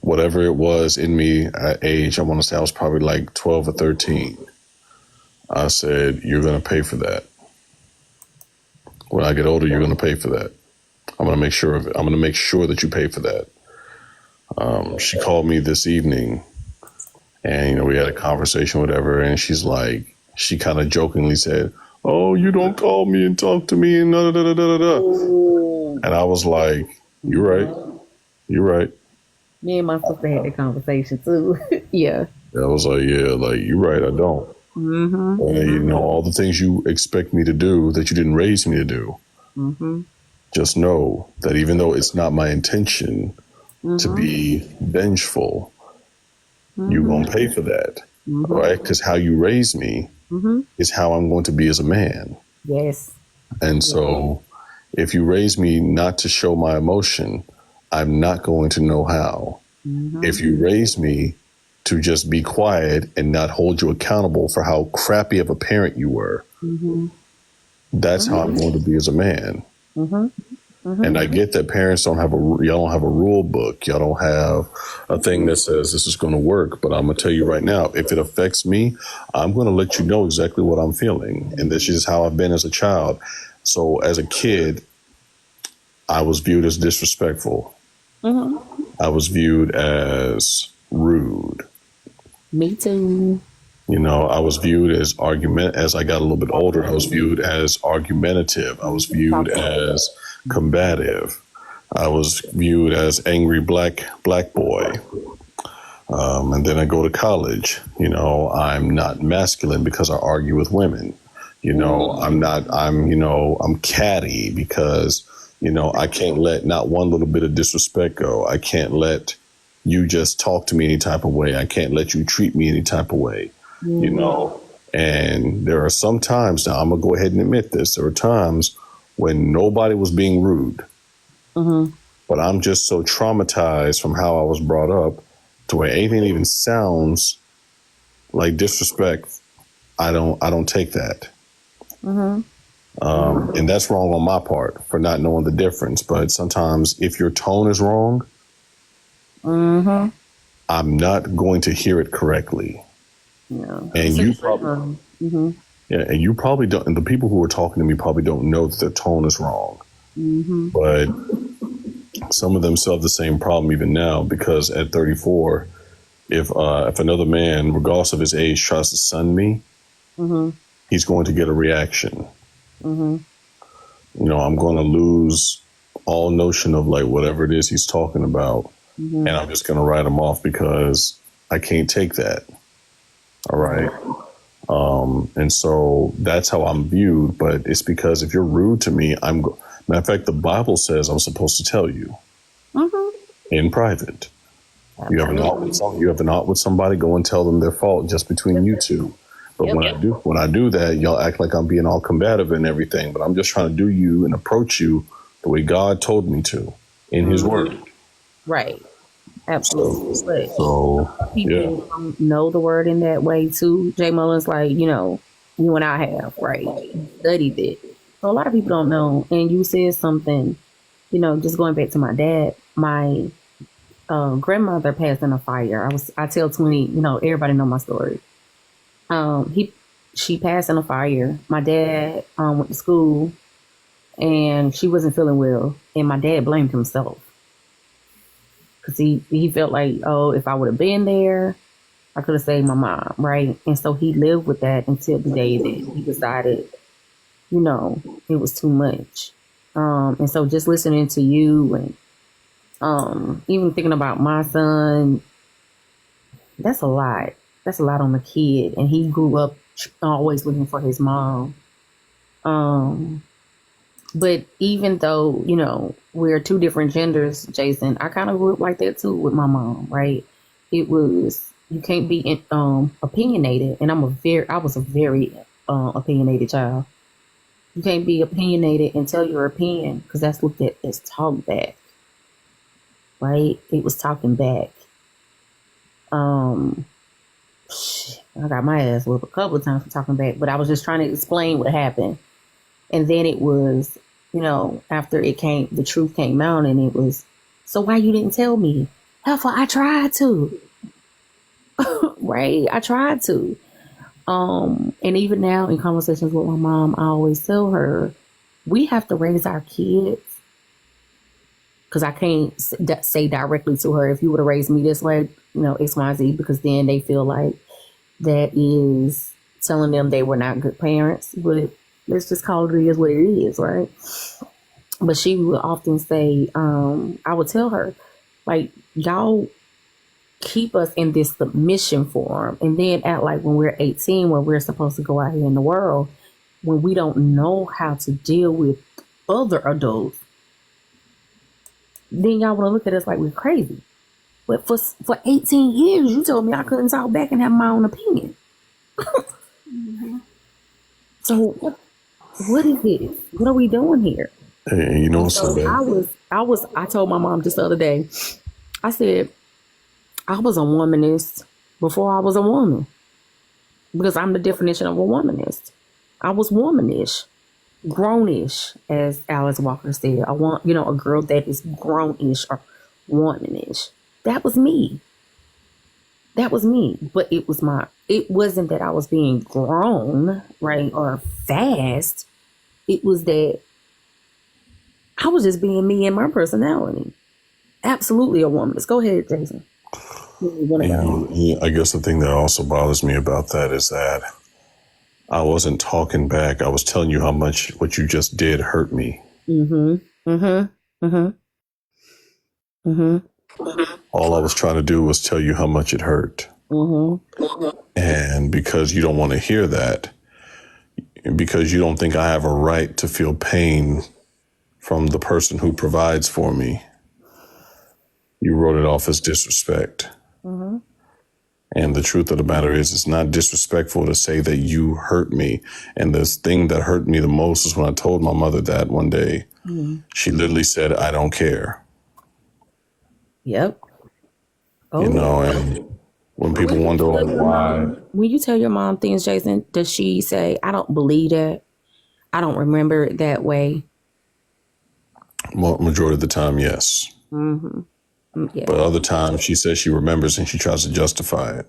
Whatever it was in me at age, I want to say I was probably like 12 or 13. I said, you're going to pay for that. When I get older, you're going to pay for that. I'm going to make sure of it. I'm going to make sure that you pay for that. She called me this evening and, we had a conversation, whatever. And she kind of jokingly said, oh, you don't call me and talk to me and da da da da da da. And I was like, you're right. You're right. Me and my sister had that conversation too. Yeah. I was like, yeah, like, you're right, I don't. And, all the things you expect me to do that you didn't raise me to do. Just know that even though it's not my intention to be vengeful, you're going to pay for that. Right? Because how you raise me is how I'm going to be as a man. Yes. And so if you raise me not to show my emotion, I'm not going to know how. If you raise me to just be quiet and not hold you accountable for how crappy of a parent you were, that's how I'm going to be as a man. And I get that parents y'all don't have a rule book. Y'all don't have a thing that says this is going to work. But I'm going to tell you right now, if it affects me, I'm going to let you know exactly what I'm feeling. And this is how I've been as a child. So as a kid, I was viewed as disrespectful. I was viewed as rude. Me too. I was viewed as as I got a little bit older, I was viewed as argumentative. I was viewed as combative. I was viewed as angry black boy. And then I go to college. I'm not masculine because I argue with women. I'm catty because, I can't let not one little bit of disrespect go. I can't let you just talk to me any type of way. I can't let you treat me any type of way, And there are some times, now I'm going to go ahead and admit this, there are times when nobody was being rude. But I'm just so traumatized from how I was brought up to where anything that even sounds like disrespect, I don't take that. And that's wrong on my part for not knowing the difference. But sometimes if your tone is wrong, I'm not going to hear it correctly. Yeah. And you probably, and you probably don't, and the people who are talking to me probably don't know that their tone is wrong. But some of them still have the same problem even now, because at 34, if another man, regardless of his age, tries to sun me, he's going to get a reaction. I'm going to lose all notion of like whatever it is he's talking about, and I'm just going to write him off because I can't take that. All right. And so that's how I'm viewed. But it's because if you're rude to me, matter of fact, the Bible says I'm supposed to tell you in private. You have an out with somebody, go and tell them their fault just between you two. But when I do that, y'all act like I'm being all combative and everything. But I'm just trying to do you and approach you the way God told me to in His Word. Right. Absolutely. So people don't know the word in that way too. Jay Mullen's like, you and I have, right? Studied it. So a lot of people don't know. And you said something, just going back to my dad, my grandmother passed in a fire. I tell 20, everybody know my story. She passed in a fire. My dad went to school and she wasn't feeling well. And my dad blamed himself because he felt like, oh, if I would have been there, I could have saved my mom, right? And so he lived with that until the day that he decided, it was too much. And so just listening to you and even thinking about my son, that's a lot. That's a lot on the kid. And he grew up always looking for his mom. But even though, we're two different genders, Jason, I kind of grew up like that too with my mom, right? It was, you can't be opinionated. And I was a very opinionated child. You can't be opinionated and tell your opinion because that's looked at as talk back, right? It was talking back. I got my ass whooped a couple of times for talking back, but I was just trying to explain what happened. And then it was, after the truth came out and it was, so why you didn't tell me? Heifer, I tried to. Right? I tried to. And even now in conversations with my mom, I always tell her, we have to raise our kids. Because I can't say directly to her, if you would have raised me this way, X, Y, Z, because then they feel like that is telling them they were not good parents. But let's just call it what it is, right? But she would often say, I would tell her, like, y'all keep us in this submission form and then act like when we're 18, when we're supposed to go out here in the world, when we don't know how to deal with other adults, then y'all want to look at us like we're crazy. But for 18 years, you told me I couldn't talk back and have my own opinion. Mm-hmm. So what is this? What are we doing here? Hey, you know what's so bad? I told my mom just the other day, I said, I was a womanist before I was a woman. Because I'm the definition of a womanist. I was womanish, grownish, as Alice Walker said. I want, a girl that is grownish or womanish. That was me. That was me. But it wasn't that I was being grown, right, or fast. It was that I was just being me and my personality. Absolutely a womanist. Go ahead, Jason. I guess the thing that also bothers me about that is that I wasn't talking back. I was telling you how much what you just did hurt me. All I was trying to do was tell you how much it hurt. And because you don't want to hear that, because you don't think I have a right to feel pain from the person who provides for me, you wrote it off as disrespect. And the truth of the matter is, it's not disrespectful to say that you hurt me. And this thing that hurt me the most is when I told my mother that one day. She literally said, I don't care. Yep. And when people wonder why. When you tell your mom things, Jason, does she say, I don't believe that? I don't remember it that way? Well, majority of the time, yes. Yeah. But other times she says she remembers and she tries to justify it.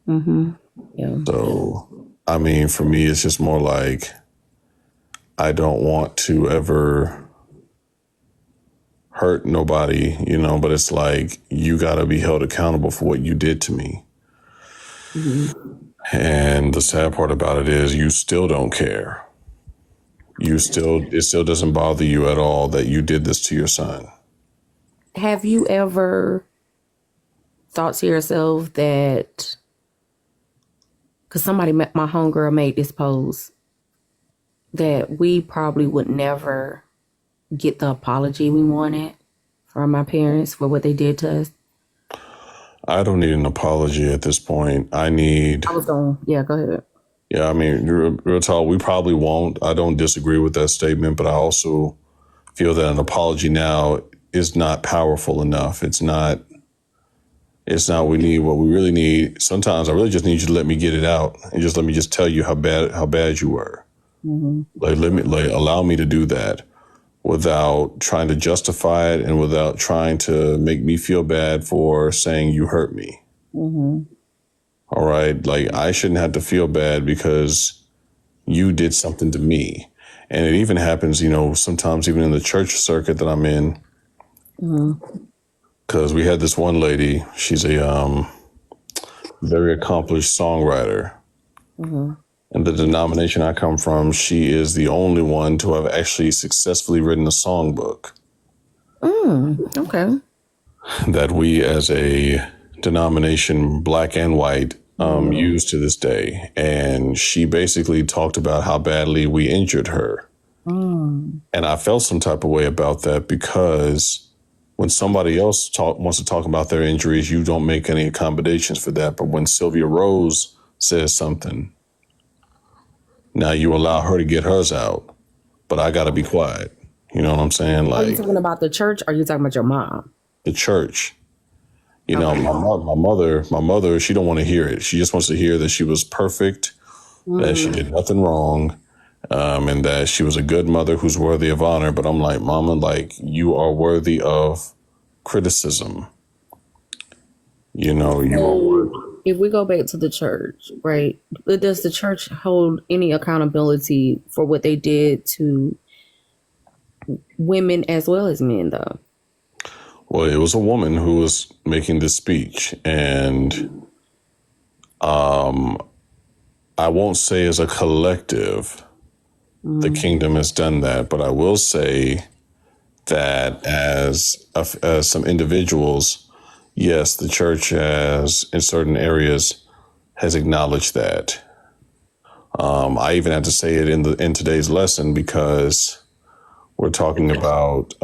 Yeah. So, I mean, for me, it's just more like I don't want to ever hurt nobody, but it's like you got to be held accountable for what you did to me. And the sad part about it is you still don't care. It still doesn't bother you at all that you did this to your son. Have you ever thought to yourself that, because my homegirl made this post, that we probably would never get the apology we wanted from my parents for what they did to us? I don't need an apology at this point. Go ahead. Yeah, I mean, real talk, we probably won't. I don't disagree with that statement, but I also feel that an apology now is not powerful enough. It's not we need what we really need. Sometimes I really just need you to let me get it out and just let me just tell you how bad you were. Like, allow me to do that without trying to justify it and without trying to make me feel bad for saying you hurt me. All right. Like, I shouldn't have to feel bad because you did something to me. And it even happens, sometimes even in the church circuit that I'm in, because we had this one lady, she's a very accomplished songwriter. And the denomination I come from, she is the only one to have actually successfully written a songbook. Okay. That we as a denomination, black and white, use to this day. And she basically talked about how badly we injured her. And I felt some type of way about that because when somebody else wants to talk about their injuries, you don't make any accommodations for that. But when Sylvia Rose says something, now you allow her to get hers out, but I got to be quiet. You know what I'm saying? Are you Like, talking about the church or are you talking about your mom? the church. My mother, she don't want to hear it. She just wants to hear that she was perfect, that she did nothing wrong, and that she was a good mother who's worthy of honor. But I'm like, Mama, like, you are worthy of criticism. You are worthy. If we go back to the church, right? Does the church hold any accountability for what they did to women as well as men, though? Well, it was a woman who was making this speech, and I won't say as a collective, the kingdom has done that, but I will say that as some individuals, yes, the church has, in certain areas, has acknowledged that. I even had to say it in today's lesson because we're talking about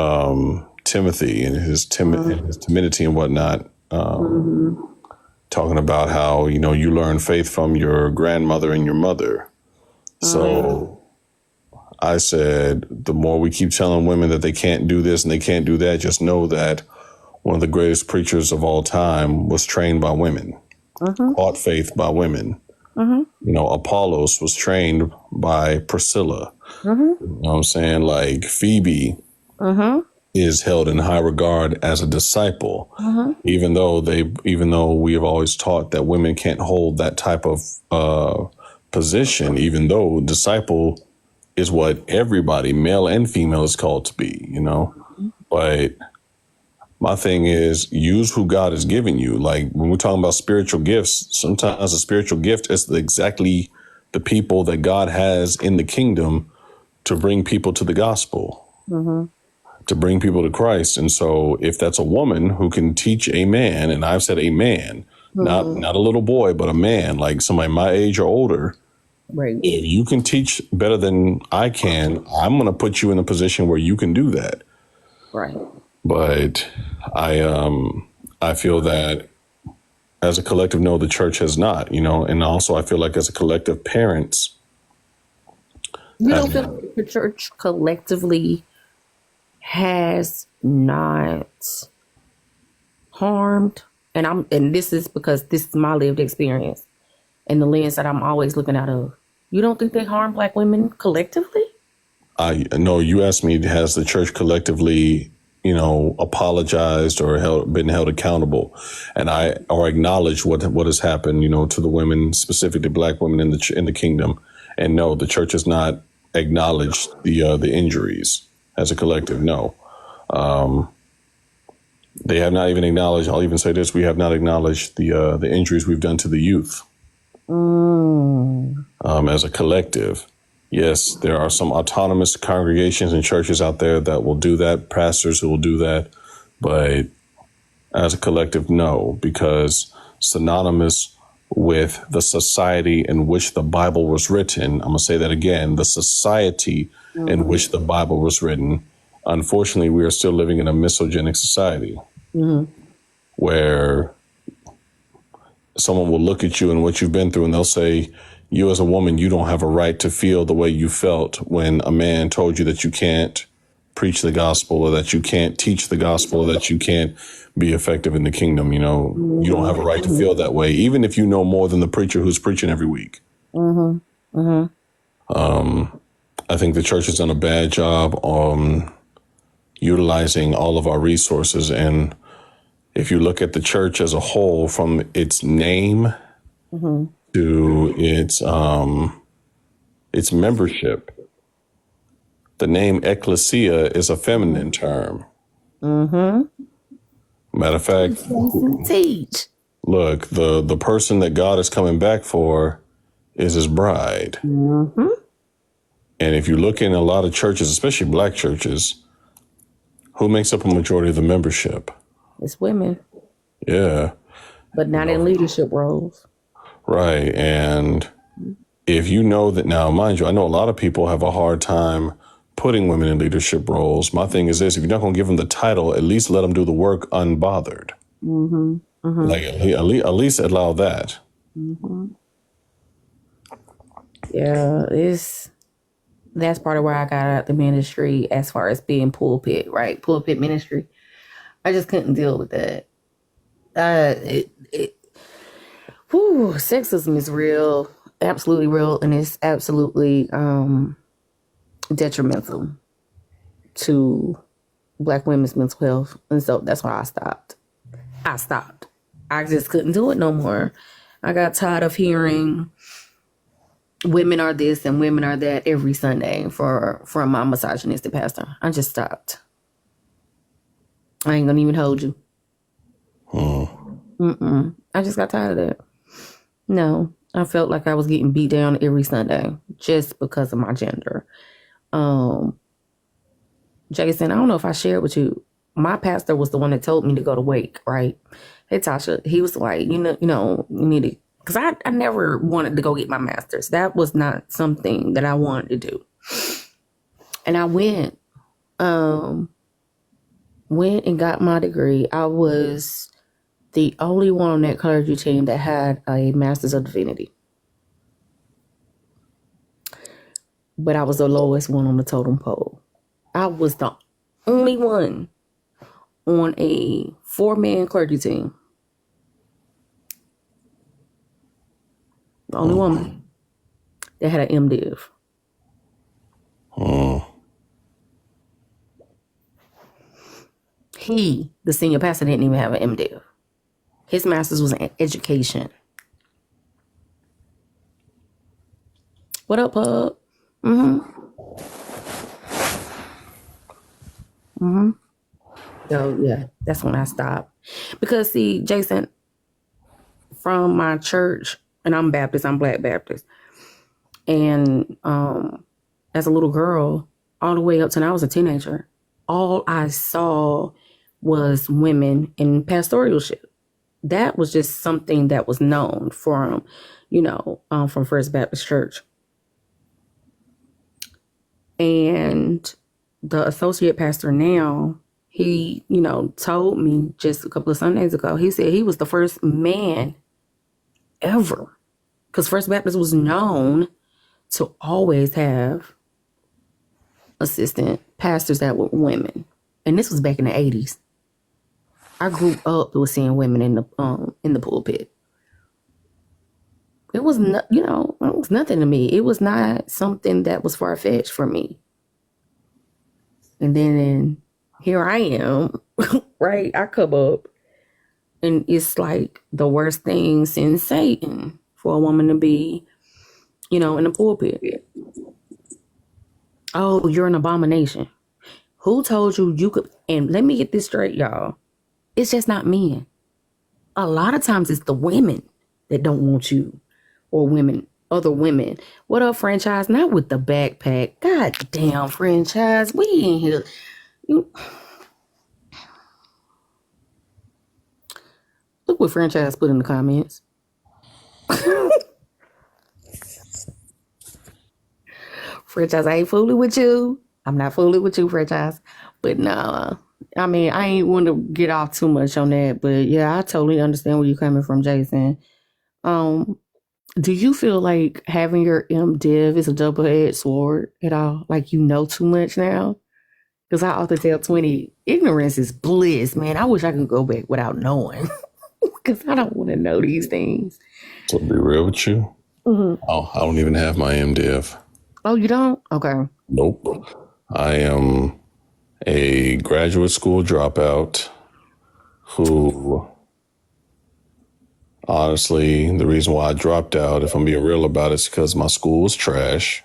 Timothy and his timidity and whatnot. Talking about how you learn faith from your grandmother and your mother. So I said, the more we keep telling women that they can't do this and they can't do that, just know that one of the greatest preachers of all time was trained by women, taught faith by women. Apollos was trained by Priscilla. You know what I'm saying? Like, Phoebe is held in high regard as a disciple, even though we have always taught that women can't hold that type of position, even though disciple is what everybody, male and female, is called to be, But my thing is, use who God has given you. Like, when we're talking about spiritual gifts, sometimes a spiritual gift is exactly the people that God has in the kingdom to bring people to the gospel, to bring people to Christ. And so if that's a woman who can teach a man, and I've said a man, not a little boy, but a man, like somebody my age or older, right? If you can teach better than I can, I'm going to put you in a position where you can do that. Right. But I feel that as a collective, no, the church has not, and also I feel like as a collective, parents. You don't feel like the church collectively has not harmed, and this is because this is my lived experience and the lens that I'm always looking out of. You don't think they harm Black women collectively? No, you asked me, has the church collectively, apologized or been held accountable, and or acknowledged what has happened, to the women, specifically Black women in the kingdom. And no, the church has not acknowledged the injuries as a collective. No, they have not even acknowledged. I'll even say this: we have not acknowledged the injuries we've done to the youth as a collective. Yes, there are some autonomous congregations and churches out there that will do that, pastors who will do that, but as a collective, no, because synonymous with the society in which the Bible was written. I'm going to say that again, the society in which the Bible was written. Unfortunately, we are still living in a misogynic society where someone will look at you and what you've been through and they'll say, you as a woman, you don't have a right to feel the way you felt when a man told you that you can't preach the gospel or that you can't teach the gospel or that you can't be effective in the kingdom. You don't have a right to feel that way, even if you know more than the preacher who's preaching every week. I think the church has done a bad job on utilizing all of our resources. And if you look at the church as a whole, from its name to its membership, the name ecclesia is a feminine term. Matter of fact, Teach. look, the person that God is coming back for is his bride. And if you look in a lot of churches, especially black churches, who makes up a majority of the membership? It's women, Yeah, but not in leadership roles. right. And if you know that now, mind you, I know a lot of people have a hard time putting women in leadership roles. My thing is this: if you're not going to give them the title, at least let them do the work unbothered. Like at least allow that. Yeah, that's part of where I got out the ministry as far as being pulpit, right? Pulpit ministry. I just couldn't deal with that. Sexism is real, absolutely real, and it's absolutely detrimental to Black women's mental health. And so that's why I stopped. I just couldn't do it no more. I got tired of hearing women are this and women are that every Sunday from my misogynistic pastor. I just stopped. I ain't gonna even hold you. I just got tired of that. No, I felt like I was getting beat down every Sunday just because of my gender. Jason, I don't know if I shared with you. My pastor was the one that told me to go to Wake, right? Hey, Tasha, he was like, you need to, because I never wanted to go get my master's. That was not something that I wanted to do. And I went and got my degree. I was the only one on that clergy team that had a master's of divinity. But I was the lowest one on the totem pole. I was the only one on a 4-man clergy team. The only woman that had an MDiv. He, the senior pastor, didn't even have an MDiv. His master's was in education. What up, Pub? So, yeah, that's when I stopped. Because, see, Jason, from my church, and I'm Baptist, I'm Black Baptist. And as a little girl, all the way up till I was a teenager, all I saw was women in pastoralship. That was just something that was known from, from First Baptist Church. And the associate pastor now, he, told me just a couple of Sundays ago, he said he was the first man ever. Because First Baptist was known to always have assistant pastors that were women. And this was back in the 80s. I grew up with seeing women in the pulpit. It was it was nothing to me. It was not something that was far-fetched for me. And then here I am, right? I come up and it's like the worst thing since Satan for a woman to be, in the pulpit. Oh, you're an abomination. Who told you you could? And let me get this straight, y'all. It's just not men. A lot of times it's the women that don't want you, or other women. What up, Franchise? Not with the backpack. God damn, Franchise. We in here. Look what Franchise put in the comments. Franchise, I ain't fooling with you. I'm not fooling with you, Franchise. But no, I mean, I ain't want to get off too much on that. But yeah, I totally understand where you're coming from, Jason. Do you feel like having your MDiv is a double-edged sword at all? Like you know too much now? Because I often tell 20, ignorance is bliss, man. I wish I could go back without knowing. Because I don't want to know these things. To be real with you, I don't even have my MDiv. Oh, you don't? Okay. Nope. I am a graduate school dropout who, honestly, the reason why I dropped out, if I'm being real about it, is because my school was trash.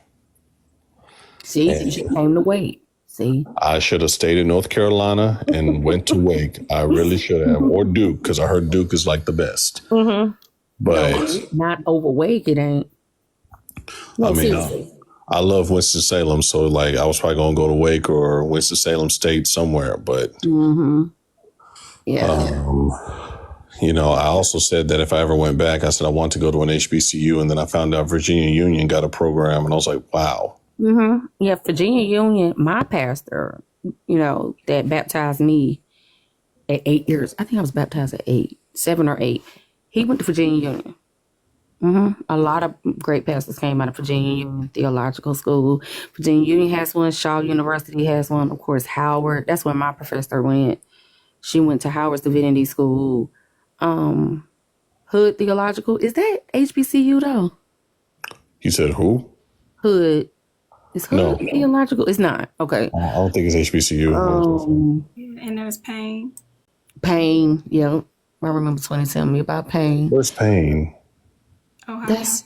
See, you should came to wait. See, I should have stayed in North Carolina and went to Wake. I really should have, or Duke, because I heard Duke is like the best. no, But not overweight. It ain't. No, I mean, seriously. I love Winston Salem, so like I was probably gonna go to Wake or Winston Salem State somewhere. But Yeah. I also said that if I ever went back, I said I want to go to an HBCU, and then I found out Virginia Union got a program, and I was like, wow. Yeah, Virginia Union, my pastor, that baptized me at 8 years. I think I was baptized at 8, 7 or 8. He went to Virginia Union. A lot of great pastors came out of Virginia Union Theological School. Virginia Union has one. Shaw University has one. Of course, Howard. That's where my professor went. She went to Howard's Divinity School. Hood Theological. Is that HBCU though? You said who? Hood. Is Hood No. Theological? It's not. Okay. I don't think it's HBCU. Yeah, and there's Pain. Pain. Yeah. I remember 20 telling me about pain. Where's Payne? Ohio. That's